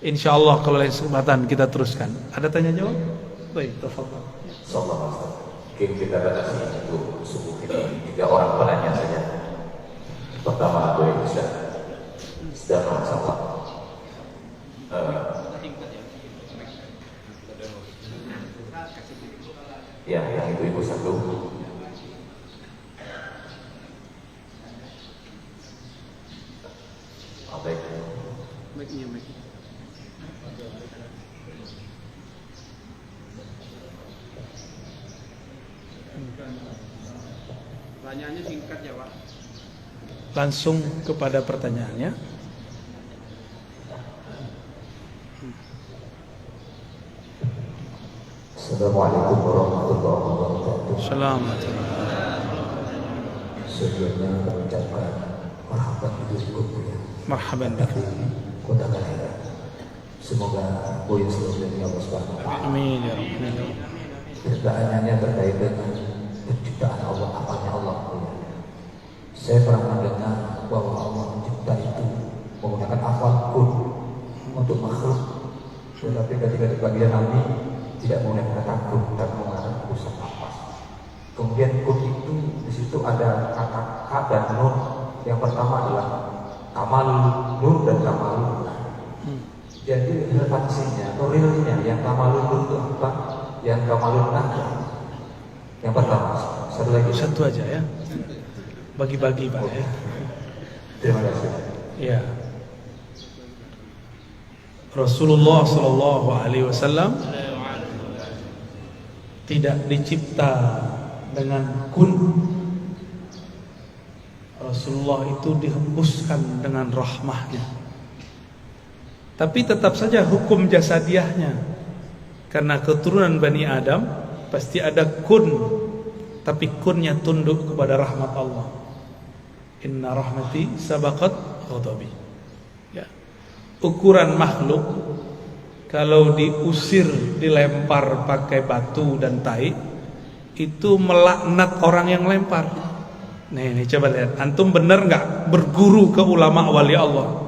Speaker 1: Insyaallah kalau lain kesempatan kita teruskan. Ada tanya jawab? Baik, tafadhal.
Speaker 2: Insyaallah. Mungkin kita batasi untuk subuh ini 3 orang penanya saja. Pertama Abu Isa dan Rasulullah. Ya, yang itu ibu satu. Baik.
Speaker 3: Pertanyaannya singkat ya Pak.
Speaker 1: Langsung kepada pertanyaannya.
Speaker 2: Assalamualaikum warahmatullahi wabarakatuh.
Speaker 1: Assalamualaikum.
Speaker 2: Sebelumnya mengucapkan marhaban bidirikum ya.
Speaker 1: Marhaban bik.
Speaker 2: Kota Kelahiran. Semoga Buya selalu dari Allah Subhanahu wa taala.
Speaker 1: Amin ya rabbal.
Speaker 2: Pertanyaannya terkait dengan penciptaan Allah, apanya Allah. Saya pernah mendengar bahwa Allah mencipta itu menggunakan afal kun untuk makhluk. Tetapi ketika di bagian Nabi tidak menggunakan kata kun, tapi menggunakan pusat nafas. Kemudian kun itu di situ ada kata ka dan nun. Yang pertama adalah kamal nur dan kamal nur. Jadi relevansinya atau realnya yang kamal nur itu apa? Yang kamal nur apa? Yang pertama, satu lagi.
Speaker 1: Satu aja ya. Bagi-bagi Pak ya.
Speaker 2: Terima kasih.
Speaker 1: Ya. Rasulullah sallallahu alaihi wasallam tidak dicipta dengan kun. Rasulullah itu dihembuskan dengan rahmahnya. Tapi tetap saja hukum jasadiahnya. Karena keturunan Bani Adam pasti ada kun, tapi kunnya tunduk kepada rahmat Allah. Inna rahmati sabaqat ghadabi. Ya. Ukuran makhluk kalau diusir, dilempar pakai batu dan tai, itu melaknat orang yang lempar. Nih coba lihat, antum bener nggak berguru ke ulama wali Allah?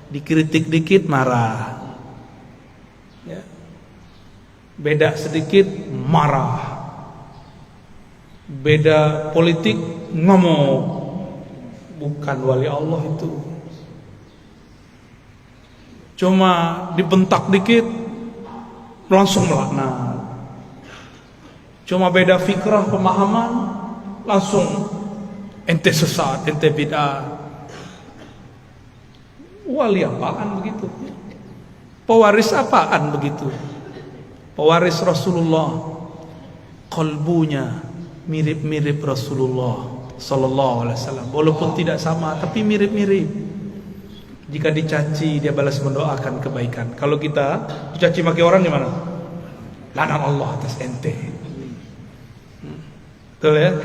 Speaker 1: Dikritik dikit marah, ya. Beda sedikit marah, beda politik ngamuk. Bukan wali Allah itu. Cuma dibentak dikit langsung melaknat. Cuma beda fikrah pemahaman langsung ente sesat, ente bid'ah. Wali apaan begitu? Pewaris apaan begitu? Pewaris Rasulullah, kalbunya mirip-mirip Rasulullah sallallahu alaihi wasallam. Walaupun tidak sama tapi mirip-mirip. Jika dicaci dia balas mendoakan kebaikan. Kalau kita dicaci maki orang gimana? Laknat Allah atas ente. Betul ya?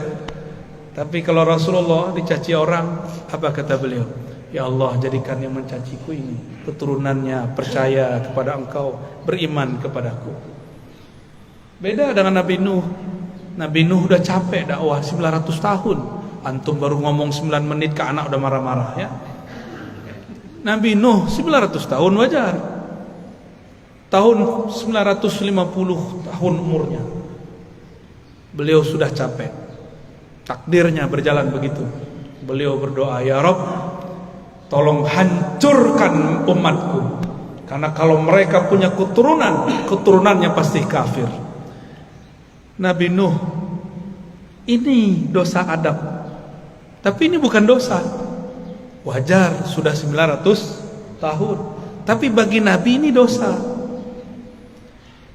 Speaker 1: Tapi kalau Rasulullah dicaci orang, apa kata beliau? Ya Allah, jadikan yang mencaciku ini keturunannya percaya kepada Engkau, beriman kepadaku. Beda dengan Nabi Nuh. Nabi Nuh udah capek dakwah 900 tahun. Antum baru ngomong 9 menit ke anak udah marah-marah ya. Nabi Nuh 900 tahun wajar. Tahun 950 tahun umurnya. Beliau sudah capek. Takdirnya berjalan begitu. Beliau berdoa, ya Rabb, tolong hancurkan umatku. Karena kalau mereka punya keturunan, keturunannya pasti kafir. Nabi Nuh, ini dosa adab. Tapi ini bukan dosa. Wajar, sudah 900 tahun. Tapi bagi Nabi ini dosa.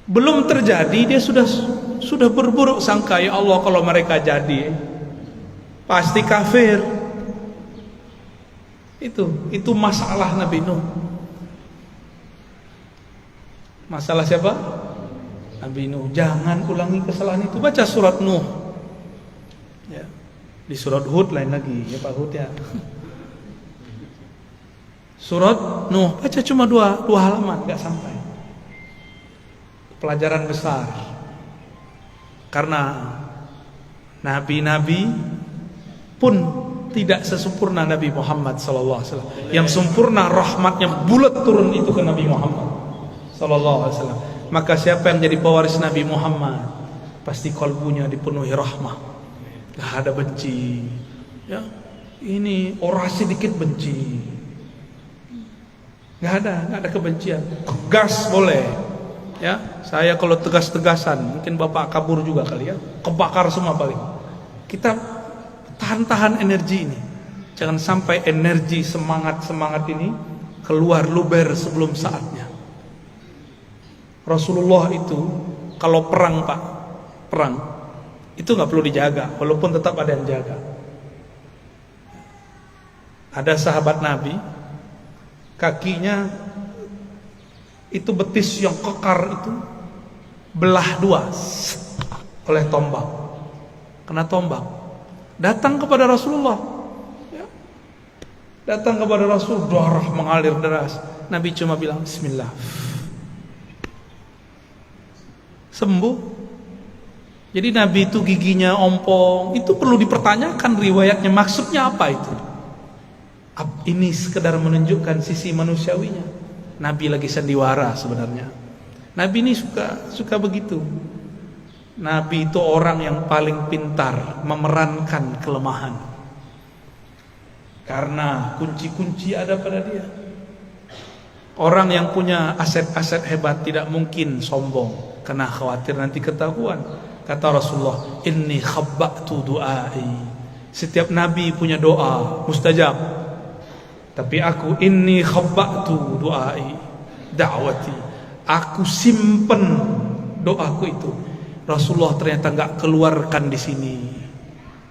Speaker 1: Belum terjadi, dia sudah berburuk sangka, ya Allah kalau mereka jadi pasti kafir. Itu masalah Nabi Nuh. Masalah siapa? Nabi Nuh. Jangan ulangi kesalahan itu. Baca surat Nuh. Ya. Di surat Hud lain lagi, ya Pak Hud ya. Surat Nuh, baca cuma dua halaman, nggak sampai. Pelajaran besar. Karena nabi-nabi pun tidak sesempurna Nabi Muhammad SAW. Yang sempurna rahmatnya bulat turun itu ke Nabi Muhammad SAW. Maka siapa yang jadi pewaris Nabi Muhammad, pasti kalbunya dipenuhi rahmah. Gak ada benci. Ya, ini orasi dikit benci. Gak ada kebencian. Tegas boleh. Ya, saya kalau tegas-tegasan, mungkin bapak kabur juga kali ya, kebakar semua paling. Kita tahan energi ini. Jangan sampai energi semangat ini keluar luber sebelum saatnya. Rasulullah itu kalau perang Pak, perang itu nggak perlu dijaga, walaupun tetap ada yang jaga. Ada sahabat Nabi, kakinya itu betis yang kekar itu belah dua oleh tombak, kena tombak. Datang kepada Rasulullah, ya. Datang kepada Rasul, darah mengalir deras. Nabi cuma bilang Bismillah, sembuh. Jadi Nabi itu giginya ompong, itu perlu dipertanyakan riwayatnya, maksudnya apa itu? Ini sekedar menunjukkan sisi manusiawinya. Nabi lagi sandiwara sebenarnya. Nabi ini suka begitu. Nabi itu orang yang paling pintar memerankan kelemahan. Karena kunci-kunci ada pada dia. Orang yang punya aset-aset hebat tidak mungkin sombong, karena khawatir nanti ketahuan. Kata Rasulullah, inni khabba'tu du'ai. Setiap nabi punya doa mustajab. Tapi aku inni khabba'tu du'ai, da'wati. Aku simpen doaku itu. Rasulullah ternyata enggak keluarkan di sini.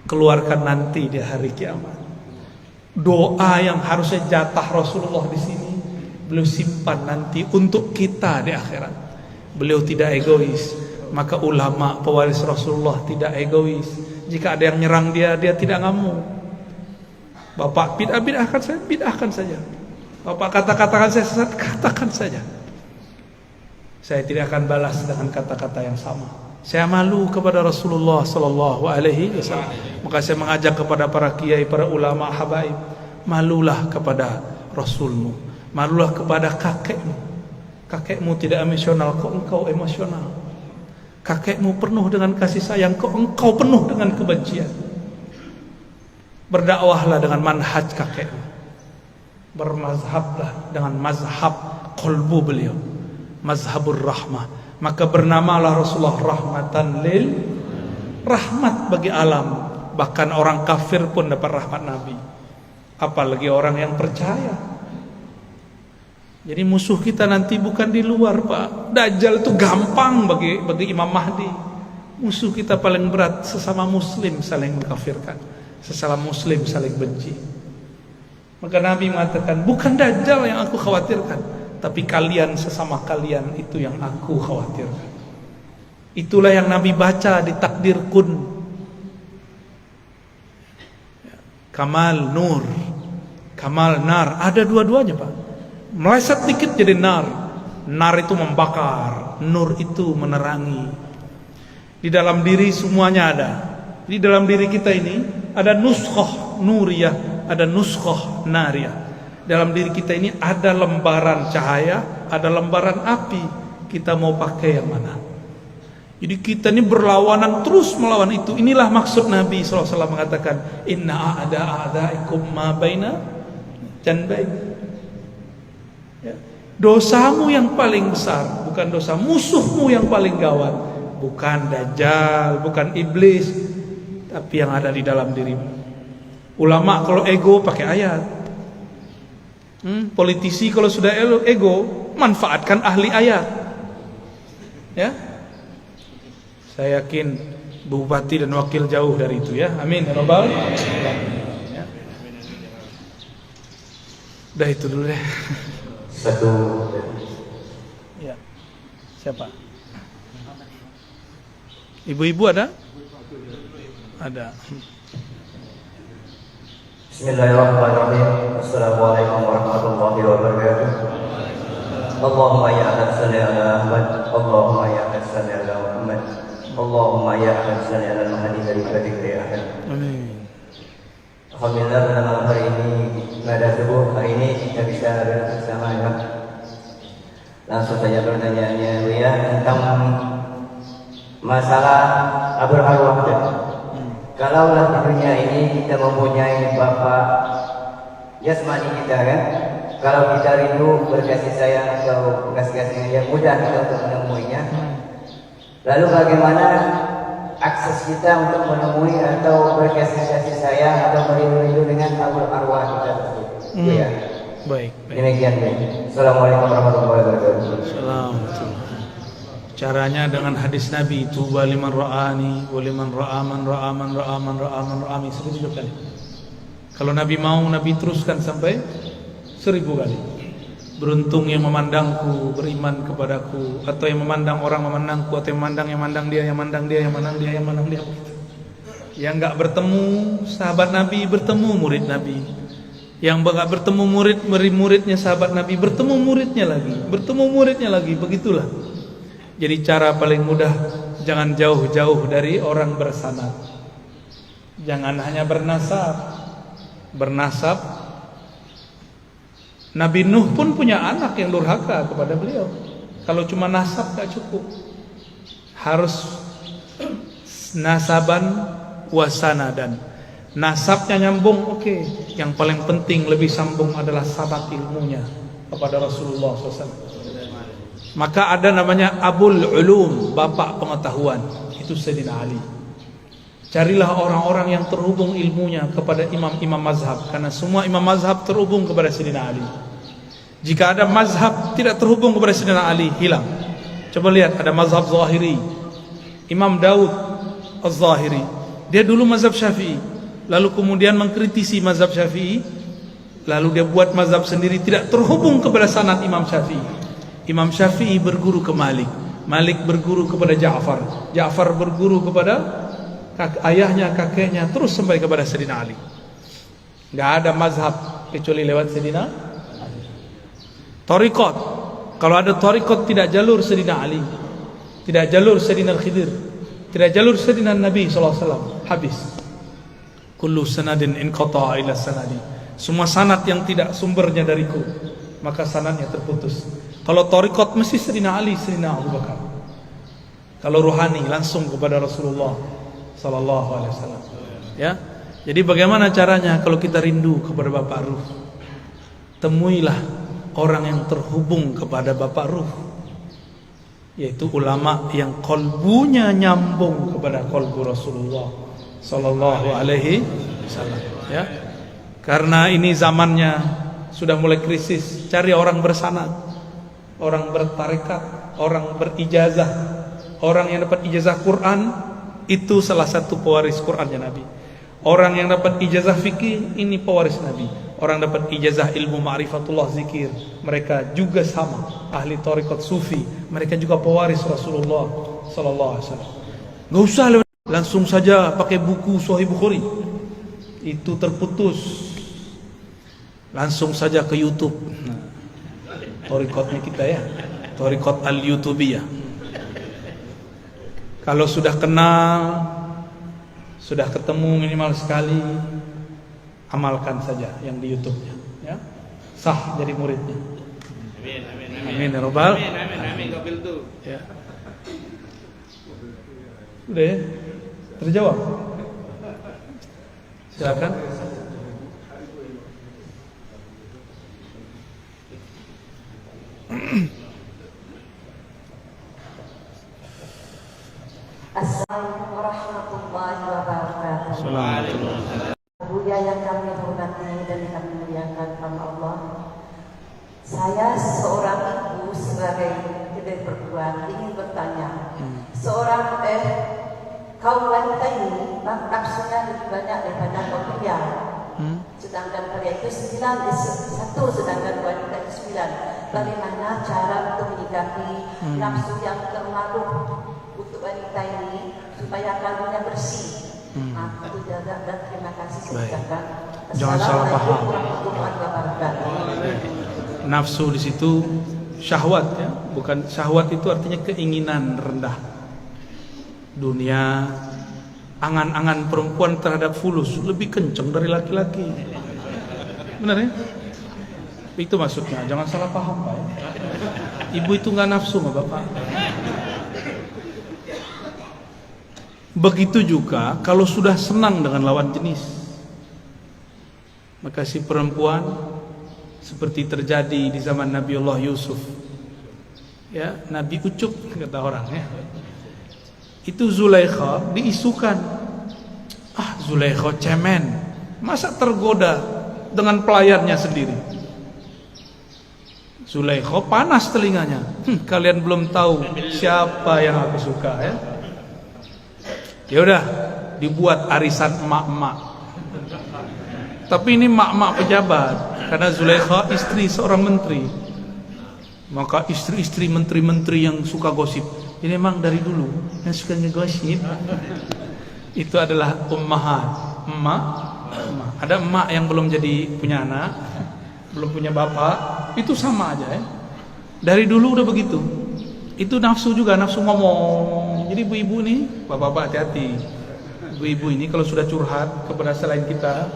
Speaker 1: Keluarkan nanti di hari kiamat. Doa yang harusnya jatah Rasulullah di sini, beliau simpan nanti untuk kita di akhirat. Beliau tidak egois. Maka ulama pewaris Rasulullah tidak egois. Jika ada yang nyerang dia tidak ngamuk. Bapak bid'ahkan saja. Bapak katakan saya sesat, katakan saja. Saya tidak akan balas dengan kata-kata yang sama. Saya malu kepada Rasulullah sallallahu alaihi wasallam. Maka saya mengajak kepada para kiai, para ulama, habaib, malulah kepada Rasulmu, malulah kepada kakekmu. Kakekmu tidak emosional, kok engkau emosional. Kakekmu penuh dengan kasih sayang, kok engkau penuh dengan kebencian. Berdakwahlah dengan manhaj kakekmu. Bermazhablah dengan mazhab qalbu beliau, mazhabur rahmah. Maka bernamalah Rasulullah rahmatan lil, rahmat bagi alam. Bahkan orang kafir pun dapat rahmat Nabi, apalagi orang yang percaya. Jadi musuh kita nanti bukan di luar Pak. Dajjal itu gampang bagi Imam Mahdi. Musuh kita paling berat sesama muslim saling mengkafirkan, sesama muslim saling benci. Maka Nabi mengatakan, bukan Dajjal yang aku khawatirkan, tapi kalian sesama kalian itu yang aku khawatirkan. Itulah yang Nabi baca di takdir kun. Kamal nur, kamal nar, ada dua-duanya Pak. Meleset dikit jadi nar. Nar itu membakar, nur itu menerangi. Di dalam diri semuanya ada. Di dalam diri kita ini ada nuskhah nuriyah, ada nuskhah nariyah. Dalam diri kita ini ada lembaran cahaya, ada lembaran api. Kita mau pakai yang mana? Jadi kita ini berlawanan, terus melawan itu. Inilah maksud Nabi SAW mengatakan, inna a'daikum ma baina janbayn. Ya. Dosamu yang paling besar bukan dosa musuhmu yang paling gawat, bukan Dajjal, bukan iblis, tapi yang ada di dalam dirimu. Ulama kalau ego pakai ayat. Politisi kalau sudah ego, manfaatkan ahli ayat. Ya. Saya yakin bupati dan wakil jauh dari itu ya. Amin ya rabbal alamin. Ya. Udah itu dulu deh.
Speaker 2: Satu.
Speaker 1: Ya. Siapa? Ibu-ibu ada? Ada.
Speaker 3: Bismillahirrahmanirrahim. Assalamualaikum warahmatullahi wabarakatuh. Allahumma ya Ahmad salli ala Ahmad. Allahumma ya Ahmad salli ala Muhammad. Allahumma ya Ahmad salli ala Mahdi dari kadikri Ahmad.
Speaker 1: Amin.
Speaker 3: Alhamdulillah pada malam hari ini, pada subuh hari ini kita bisa bersama ya. Langsung saja pertanyaannya ya tentang masalah abul arwah. Kalaulah di dunia ini kita mempunyai bapak jasmani kita kan, kalau kita rindu berkasih sayang atau kasih-kasih yang mudah kita untuk menemuinya. Lalu bagaimana akses kita untuk menemui atau berkasih sayang atau merindu dengan abul arwah kita tersebut? Ya.
Speaker 1: Baik.
Speaker 3: Demikian. Assalamualaikum warahmatullahi wabarakatuh.
Speaker 1: Assalamualaikum. Caranya dengan hadis Nabi, tuba liman ra'ani wa liman ra'a man ra'a man ra'a man ra'a man ra'ami 1000 kali. Kalau Nabi mau, Nabi teruskan sampai 1000 kali. Beruntung yang memandangku, beriman kepadaku, atau yang memandang orang memandangku, atau yang memandang dia, yang memandang dia, yang memandang dia, yang memandang dia. Yang enggak bertemu sahabat Nabi, bertemu murid Nabi. Yang enggak bertemu muridnya sahabat Nabi, bertemu muridnya lagi, begitulah. Jadi cara paling mudah, jangan jauh-jauh dari orang bersanad. Jangan hanya bernasab. Nabi Nuh pun punya anak yang durhaka kepada beliau. Kalau cuma nasab tak cukup, harus nasaban wasanadan. Nasabnya nyambung, oke. Yang paling penting lebih sambung adalah sanad ilmunya kepada Rasulullah SAW. Maka ada namanya Abul Ulum, bapak pengetahuan. Itu Sayyidina Ali. Carilah orang-orang yang terhubung ilmunya kepada imam-imam mazhab, karena semua imam mazhab terhubung kepada Sayyidina Ali. Jika ada mazhab tidak terhubung kepada Sayyidina Ali, hilang. Coba lihat, ada mazhab Zahiri. Imam Daud Az-Zahiri, dia dulu mazhab Syafi'i, lalu kemudian mengkritisi mazhab Syafi'i, lalu dia buat mazhab sendiri, tidak terhubung kepada sanad Imam Syafi'i. Imam Syafi'i berguru ke Malik, Malik berguru kepada Ja'far, Ja'far berguru kepada ayahnya, kakeknya, terus sampai kepada Sayyidina Ali. Tidak ada mazhab kecuali lewat Sayyidina Ali. Tariqat, kalau ada tariqat tidak jalur Sayyidina Ali, tidak jalur Sayyidina Khidir, tidak jalur Sayyidina Nabi SAW, habis. Kullu sanadin inqata'a ila sanadi. Semua sanad yang tidak sumbernya dariku, maka sanadnya terputus. Kalau tariqat mesti Sayyidina Ali, Sayyidina Abu Bakar. Kalau rohani langsung kepada Rasulullah sallallahu alaihi wasallam. Ya. Jadi bagaimana caranya kalau kita rindu kepada Bapak Ruh? Temuilah orang yang terhubung kepada Bapak Ruh, yaitu ulama yang kolbunya nyambung kepada kolbu Rasulullah sallallahu alaihi wasallam. Ya. Karena ini zamannya sudah mulai krisis, cari orang bersanad, orang bertarekat, orang berijazah, orang yang dapat ijazah Quran, itu salah satu pewaris Qurannya Nabi. Orang yang dapat ijazah fikih, ini pewaris Nabi. Orang dapat ijazah ilmu ma'rifatullah zikir, mereka juga sama. Ahli tarekat sufi, mereka juga pewaris Rasulullah sallallahu alaihi wasallam. Enggak usah langsung saja pakai buku Sahih Bukhari, itu terputus. Langsung saja ke YouTube. Tarekatnya kita ya, tarekat al-YouTubiyah. Kalau sudah kenal, sudah ketemu minimal sekali, amalkan saja yang di YouTube-nya, ya. Sah jadi muridnya. Amin ya rabbal. Amin kabil tuh. Ya. Udah ya? Terjawab. Silakan.
Speaker 4: Assalamualaikum warahmatullahi wabarakatuh.
Speaker 1: Assalamualaikum.
Speaker 4: Buya yang kami hormati dan kami muliakan nama Allah. Saya seorang ibu sebagai kedai berdua ingin bertanya, seorang kaum wanita ini nafsunya lebih banyak daripada kaum pria. sedangkan pria itu 9, satu, sedangkan wanita itu 9. Bagaimana cara untuk menikahi nafsu yang terlalu untuk wanita ini supaya kalbunya bersih? Itu jaga dan terima kasih saya ucapkan.
Speaker 1: Jangan salah paham.
Speaker 4: Warahmatullahi wabarakatuh.
Speaker 1: Nafsu di situ syahwat ya, bukan syahwat itu artinya keinginan rendah. Dunia, angan-angan perempuan terhadap fulus lebih kencang dari laki-laki. Benar ya? Itu maksudnya, jangan salah paham Pak ya. Ibu itu nggak nafsu sama bapak. Begitu juga kalau sudah senang dengan lawan jenis, maka si perempuan seperti terjadi di zaman Nabiullah Yusuf ya, Nabi ucup kata orang ya, itu Zulaikha diisukan, Zulaikha cemen, masa tergoda dengan pelayannya sendiri. Zulaikha panas telinganya, kalian belum tahu siapa yang aku suka ya. Ya udah, dibuat arisan emak-emak. Tapi ini emak-emak pejabat, karena Zulaikha istri seorang menteri. Maka istri-istri menteri-menteri yang suka gosip, ini memang dari dulu yang suka ngegosip. Itu adalah ummahat, emak. Ada emak yang belum jadi punya anak, belum punya bapak, itu sama aja ya. Dari dulu udah begitu. Itu nafsu juga, nafsu ngomong. Jadi ibu-ibu nih, bapak-bapak hati-hati. Ibu-ibu ini kalau sudah curhat kepada selain kita,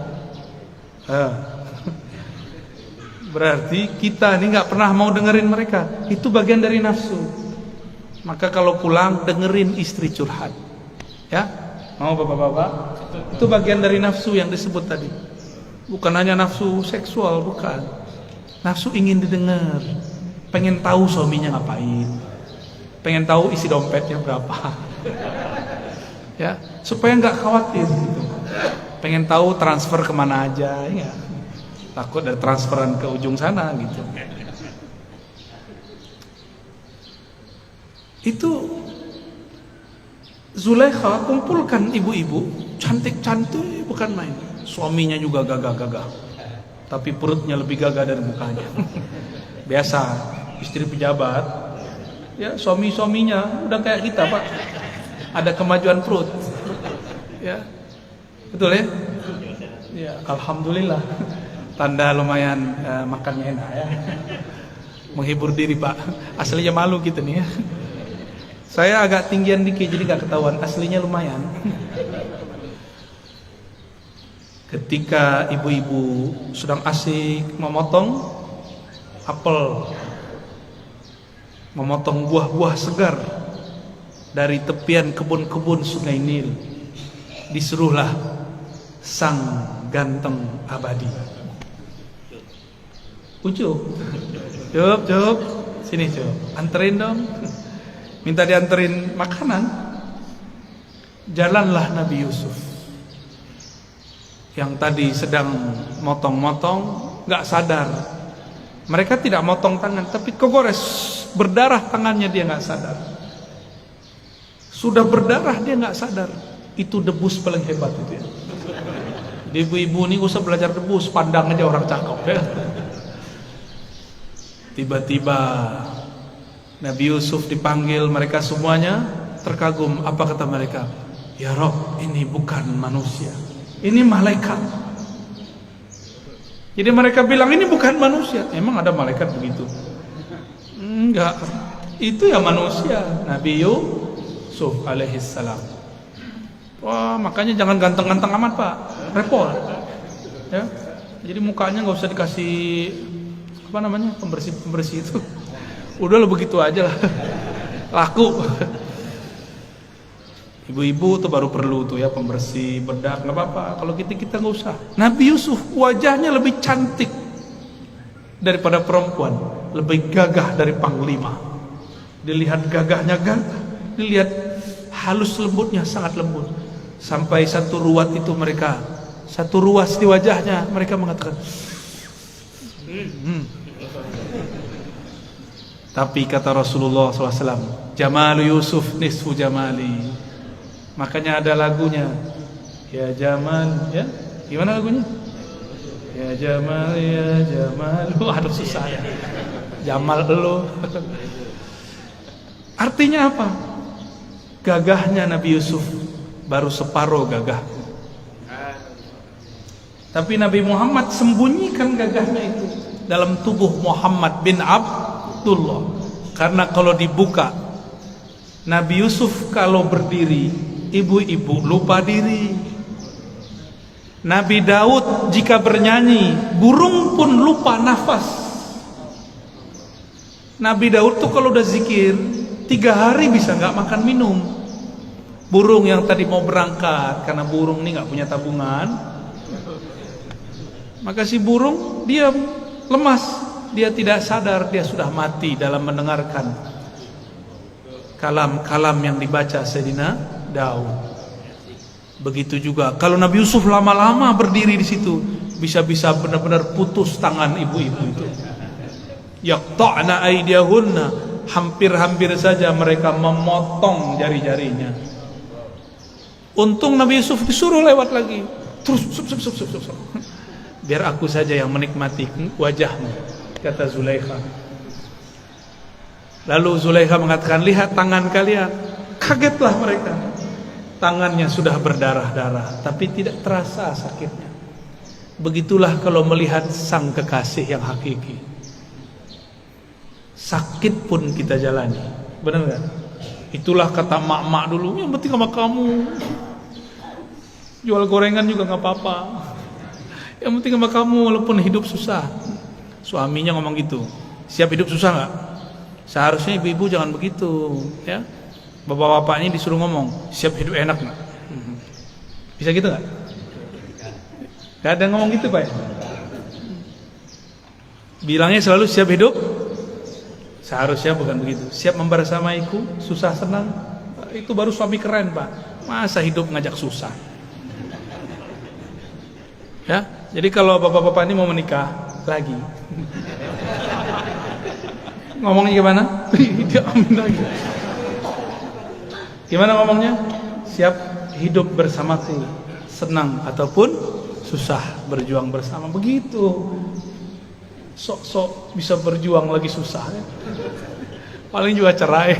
Speaker 1: berarti kita ini nggak pernah mau dengerin mereka. Itu bagian dari nafsu. Maka kalau pulang dengerin istri curhat, ya, mau bapak-bapak? Itu bagian dari nafsu yang disebut tadi. Bukan hanya nafsu seksual, bukan. Nafsu ingin didengar, pengen tahu suaminya ngapain, pengen tahu isi dompetnya berapa, ya, supaya nggak khawatir gitu. Pengen tahu transfer kemana aja, ya, takut ada transferan ke ujung sana gitu. Itu Zulaikha kumpulkan ibu-ibu cantik-cantik bukan main. Suaminya juga gagah-gagah, tapi perutnya lebih gagah dari mukanya. Biasa istri pejabat, ya, suami-suaminya udah kayak kita Pak, ada kemajuan perut, ya, betul ya? Ya, alhamdulillah, tanda lumayan makannya enak ya, menghibur diri Pak. Aslinya malu gitu nih ya. Saya agak tinggian dikit jadi gak ketahuan, aslinya lumayan. Ketika ibu-ibu sedang asik memotong apel, memotong buah-buah segar dari tepian kebun-kebun Sungai Nil, disuruhlah sang ganteng abadi. Ucup, cup, sini cup, anterin dong. Minta dianterin makanan. Jalanlah Nabi Yusuf yang tadi sedang motong-motong, gak sadar. Mereka tidak motong tangan, tapi kegores, berdarah tangannya, dia gak sadar. Sudah berdarah dia gak sadar. Itu debus paling hebat itu ya. Ibu-ibu ini usah belajar debus, pandang aja orang cakep ya. Tiba-tiba Nabi Yusuf dipanggil, mereka semuanya terkagum. Apa kata mereka? Ya Rob, ini bukan manusia, ini malaikat. Jadi mereka bilang ini bukan manusia. Emang ada malaikat begitu? Enggak, itu ya manusia, Nabi Yusuf alaihissalam. Wah, makanya jangan ganteng-ganteng amat Pak, repot ya. Jadi mukanya nggak usah dikasih apa namanya, pembersih itu. Udah lo begitu aja lah, laku. Ibu-ibu tuh baru perlu tuh ya pembersih, bedak, nggak apa-apa. Kalau kita nggak usah. Nabi Yusuf wajahnya lebih cantik daripada perempuan, lebih gagah dari panglima. Dilihat gagahnya gagah, dilihat halus lembutnya sangat lembut. Sampai satu ruas di wajahnya mereka mengatakan, Tapi kata Rasulullah SAW, Jamalu Yusuf nisfu jamali. Makanya ada lagunya, ya Jamal, ya, gimana lagunya? Ya Jamal, ya Jamal. Aduh susah ya. Jamal lu. Artinya apa? Gagahnya Nabi Yusuf baru separuh gagah. Tapi Nabi Muhammad sembunyikan gagahnya itu dalam tubuh Muhammad bin Abdullah. Karena kalau dibuka, Nabi Yusuf kalau berdiri, ibu-ibu lupa diri. Nabi Daud jika bernyanyi, burung pun lupa nafas. Nabi Daud tuh kalau udah zikir 3 hari bisa nggak makan minum. Burung yang tadi mau berangkat, karena burung ini nggak punya tabungan, maka si burung dia lemas, dia tidak sadar dia sudah mati dalam mendengarkan kalam-kalam yang dibaca Sayyidina Daud. Begitu juga kalau Nabi Yusuf lama-lama berdiri di situ, bisa-bisa benar-benar putus tangan ibu-ibu itu. Yaqta'na aydiyahunna, hampir-hampir saja mereka memotong jari-jarinya. Untung Nabi Yusuf disuruh lewat lagi. Terus sup. Biar aku saja yang menikmati wajahmu, kata Zulaikha. Lalu Zulaikha mengatakan, lihat tangan kalian. Kagetlah mereka. Tangannya sudah berdarah-darah, tapi tidak terasa sakitnya. Begitulah kalau melihat sang kekasih yang hakiki. Sakit pun kita jalani, benar gak? Itulah kata mak-mak dulu, yang penting sama kamu. Jual gorengan juga gak apa-apa, yang penting sama kamu walaupun hidup susah. Suaminya ngomong gitu. Siap hidup susah gak? Seharusnya ibu-ibu jangan begitu, ya. Bapak-bapaknya disuruh ngomong, siap hidup enak gak? Bisa gitu gak? Gak ada ngomong gitu Pak ya? Bilangnya selalu siap hidup. Seharusnya bukan begitu. Siap membersamaiku, susah senang. Itu baru suami keren Pak. Masa hidup ngajak susah? Ya, jadi kalau bapak-bapak ini mau menikah lagi, ngomongnya gimana? Dia amin lagi. Gimana ngomongnya? Siap hidup bersamaku, senang ataupun susah, berjuang bersama. Begitu. Sok-sok bisa berjuang lagi susah ya. Paling juga cerai.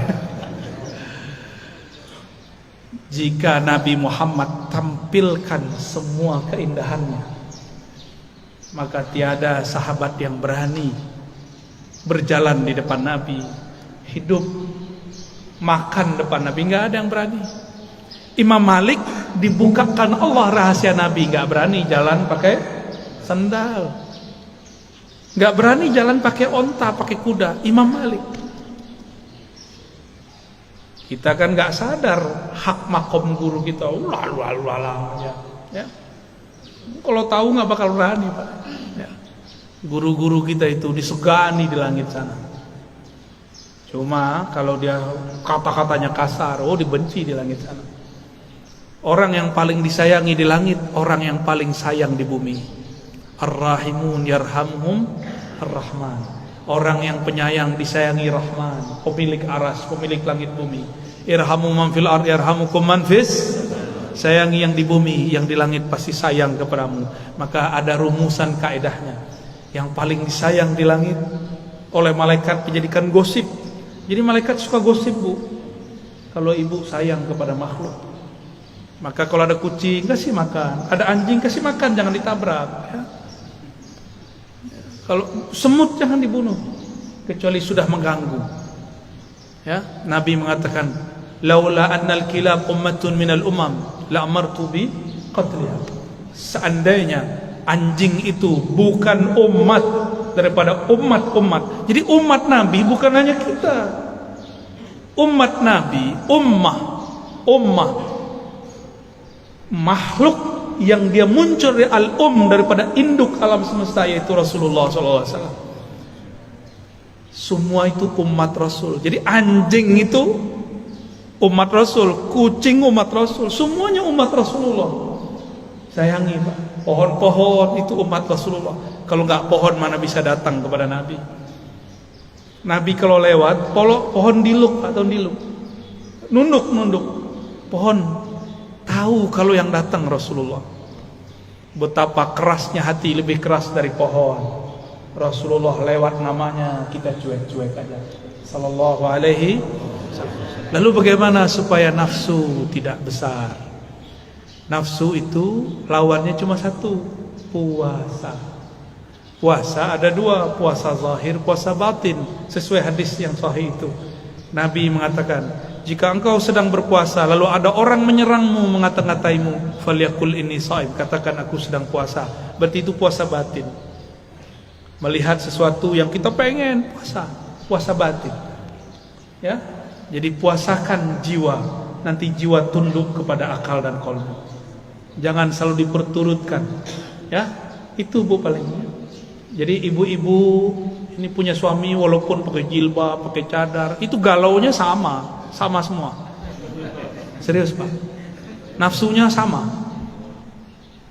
Speaker 1: Jika Nabi Muhammad tampilkan semua keindahannya, maka tiada sahabat yang berani berjalan di depan Nabi, hidup makan depan Nabi, nggak ada yang berani. Imam Malik dibukakan Allah rahasia Nabi, nggak berani jalan pakai sandal, nggak berani jalan pakai onta, pakai kuda. Imam Malik. Kita kan nggak sadar hak makom guru kita, ya. Kalau tahu nggak bakal berani Pak. Ya. Guru-guru kita itu disegani di langit sana. Cuma kalau dia kata-katanya kasar, dibenci di langit sana. Orang yang paling disayangi di langit, orang yang paling sayang di bumi. Ar-Rahimun yarhamhum Ar-Rahman. Orang yang penyayang disayangi Rahman, pemilik aras, pemilik langit bumi. Irhamu man fil ard yarhamukum man fis. Sayangi yang di bumi, yang di langit pasti sayang kepadamu. Maka ada rumusan kaedahnya. Yang paling disayang di langit oleh malaikat dijadikan gosip. Jadi malaikat suka gosip Bu. Kalau ibu sayang kepada makhluk, maka kalau ada kucing kasih makan, ada anjing kasih makan, jangan ditabrak ya. Kalau semut jangan dibunuh kecuali sudah mengganggu ya. Nabi mengatakan, laula annal kilab ummatun minal umam la amartu bi qatliha. Seandainya anjing itu bukan umat daripada umat-umat. Jadi umat Nabi bukan hanya kita. Umat Nabi, ummah makhluk yang dia muncul dari daripada induk alam semesta, yaitu Rasulullah SAW. Semua itu umat Rasul. Jadi anjing itu umat Rasul, kucing umat Rasul, semuanya umat Rasulullah. Sayangi Pak. Pohon-pohon itu umat Rasulullah. Kalau nggak pohon mana bisa datang kepada Nabi? Nabi kalau lewat, pohon diluk atau diluk, nunduk pohon tahu kalau yang datang Rasulullah. Betapa kerasnya hati, lebih keras dari pohon. Rasulullah lewat namanya, kita cuek-cuek aja. Sallallahu alaihi wasallam. Lalu bagaimana supaya nafsu tidak besar? Nafsu itu lawannya cuma satu, puasa. Puasa ada dua, puasa zahir, puasa batin. Sesuai hadis yang sahih itu, Nabi mengatakan, jika engkau sedang berpuasa lalu ada orang menyerangmu, mengata-ngataimu, falyakul inni shaim, katakan aku sedang puasa. Berarti itu puasa batin. Melihat sesuatu yang kita pengen, puasa batin. Ya. Jadi puasakan jiwa, nanti jiwa tunduk kepada akal dan qalbu. Jangan selalu diperturutkan. Ya. Itu Bu paling. Jadi ibu-ibu ini punya suami walaupun pakai jilbab, pakai cadar, itu galaunya sama semua. Serius Pak. Nafsunya sama.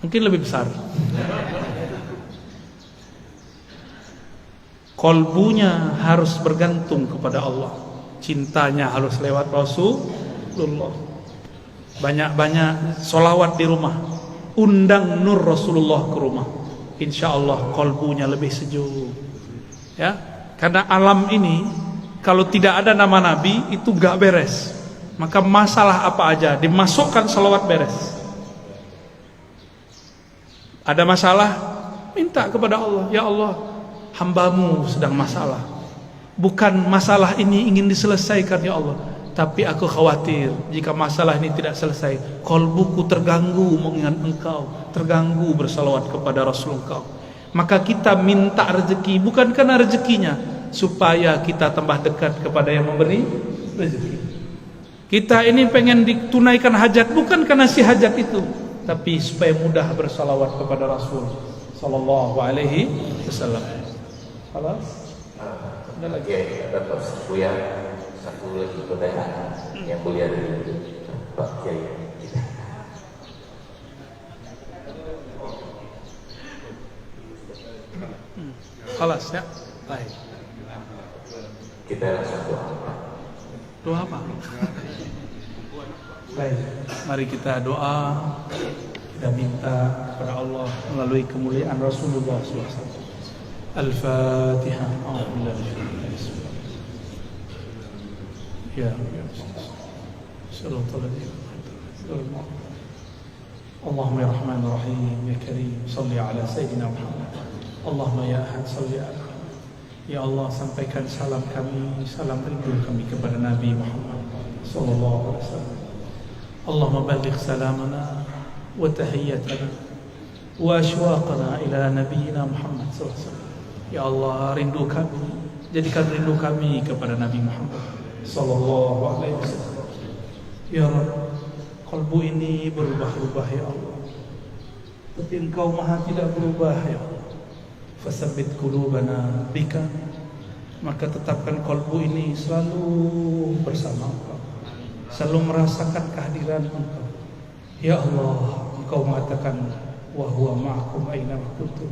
Speaker 1: Mungkin lebih besar. Kolbunya harus bergantung kepada Allah. Cintanya harus lewat Rasulullah. Banyak-banyak solawat di rumah. Undang nur Rasulullah ke rumah. Insya Allah kolbunya lebih sejuk. Ya, karena alam ini kalau tidak ada nama Nabi itu gak beres. Maka masalah apa aja dimasukkan salawat beres. Ada masalah, minta kepada Allah, ya Allah, hambamu sedang masalah. Bukan masalah ini ingin diselesaikan ya Allah, tapi aku khawatir jika masalah ini tidak selesai, kolbuku terganggu mengingat engkau, terganggu bersalawat kepada Rasul engkau. Maka kita minta rezeki bukan karena rezekinya, supaya kita tambah dekat kepada yang memberi rezeki. Kita ini pengen ditunaikan hajat bukan karena si hajat itu, tapi supaya mudah bersalawat kepada Rasul sallallahu alaihi wasallam. Halas? Ada lagi?
Speaker 2: Ada satu lagi pertanyaan yang mulia dari Pak Kiai.
Speaker 1: Halas ya? Baik.
Speaker 2: Kita langsung doa.
Speaker 1: Doa apa? Baik, mari kita doa. Kita minta kepada Allah melalui kemuliaan Rasulullah SAW. Al-Fatihah. Ya. Allahumma ya Rahman Rahim ya Karim, salli ala Sayyidina Muhammad. Allahumma ya Ahad, salli ala. Ya Allah, sampaikan salam kami, salam rindu kami kepada Nabi Muhammad sallallahu alaihi wasallam. Allahumma balligh salamana wa tahiyyatana wa ashwaqana ila nabiyyina Muhammad sallallahu alaihi wasallam. Ya Allah, rindu kami, jadikan rindu kami kepada Nabi Muhammad sallallahu alaihi wasallam. Ya Rabb, kalbu ini berubah-ubah ya Allah, tapi Engkau Maha tidak berubah ya Allah. Fasabbit qulubana bika, maka tetapkan kalbu ini selalu bersama Engkau, selalu merasakan kehadiran Engkau. Ya Allah, Engkau mengatakan wa huwa ma'akum aina ma kuntum.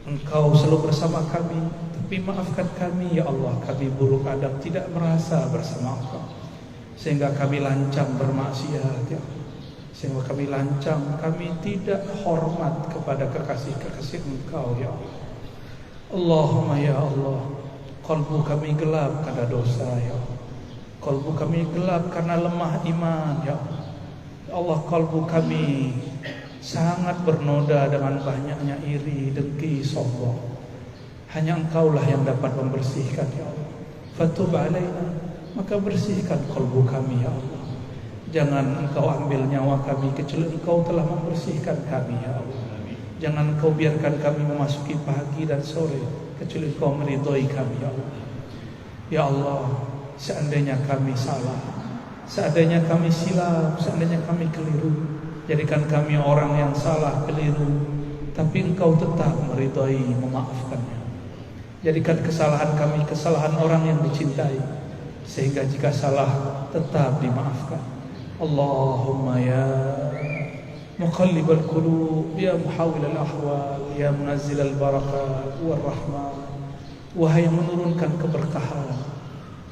Speaker 1: Engkau selalu bersama kami, tapi maafkan kami ya Allah, kami buruk adab tidak merasa bersama Engkau, sehingga kami lancang bermaksiat ya Allah. Sehingga kami lancang, kami tidak hormat kepada kekasih-kekasih Engkau ya Allah. Allahumma ya Allah, kalbu kami gelap karena dosa ya Allah. Kalbu kami gelap karena lemah iman ya Allah. Ya Allah, kalbu kami sangat bernoda dengan banyaknya iri, dengki, sombong. Hanya Engkaulah yang dapat membersihkan ya Allah. Fatub alaina, maka bersihkan kalbu kami ya Allah. Jangan Engkau ambil nyawa kami kecuali Engkau telah membersihkan kami ya Allah. Jangan Engkau biarkan kami memasuki pagi dan sore kecuali Engkau meridhoi kami ya Allah. Ya Allah, seandainya kami salah, seandainya kami silap, seandainya kami keliru, jadikan kami orang yang salah, keliru, tapi Engkau tetap meridhoi, memaafkannya. Jadikan kesalahan kami kesalahan orang yang dicintai, sehingga jika salah tetap dimaafkan. Allahumma ya muqallibal qulub, ya muhawwilal ahwal, ya munazzilal barakat war rahman. Wahai yang menurunkan keberkahan,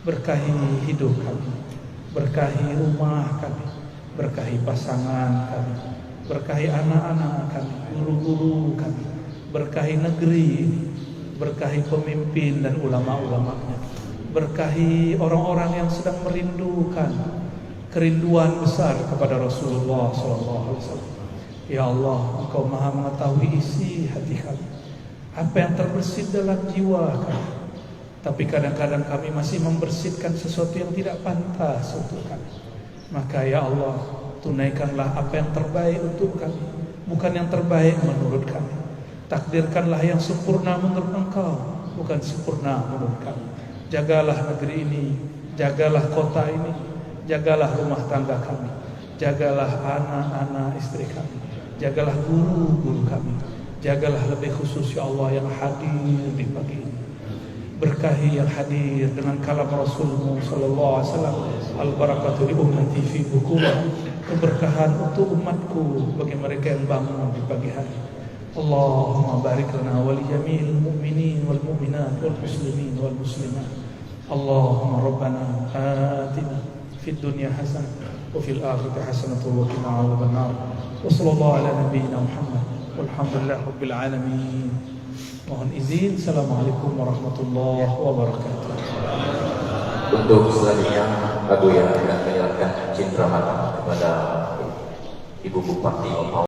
Speaker 1: berkahi hidup kami, berkahi rumah kami, berkahi pasangan kami, berkahi anak-anak kami, guru-guru kami, berkahi negeri ini, berkahi pemimpin dan ulama-ulamanya, berkahi orang-orang yang sedang merindukan kerinduan besar kepada Rasulullah SAW. Ya Allah, Engkau Maha mengetahui isi hati kami, apa yang terbersit dalam jiwa kami. Tapi kadang-kadang kami masih membersihkan sesuatu yang tidak pantas untuk kami. Maka ya Allah, tunaikanlah apa yang terbaik untuk kami, bukan yang terbaik menurut kami. Takdirkanlah yang sempurna menurut Engkau, bukan sempurna menurut kami. Jagalah negeri ini, jagalah kota ini, jagalah rumah tangga kami, jagalah anak-anak istri kami, jagalah guru-guru kami, jagalah lebih khusus ya Allah yang hadir di pagi ini. Berkahi yang hadir dengan kalam Rasulmu sallallahu alaihi wasallam, al-barakatu li ummati fi bukurah, keberkahan untuk umatku bagi mereka yang bangun di pagi hari. Allahumma barik lana wa li jami'il mu'minin wal mu'minat wal muslimin wal muslimat. Allahumma rabbana atina fid dunya hasanah wa fil akhirati hasanah wa qina adzaban nar. Wa sallallahu ala nabiyyina Muhammad walhamdulillahi rabbil alamin. Mohon izin. Assalamualaikum warahmatullahi wabarakatuh.
Speaker 2: Untuk selanjutnya, Abu yang akan menyerahkan cinta kepada Ibu Bupati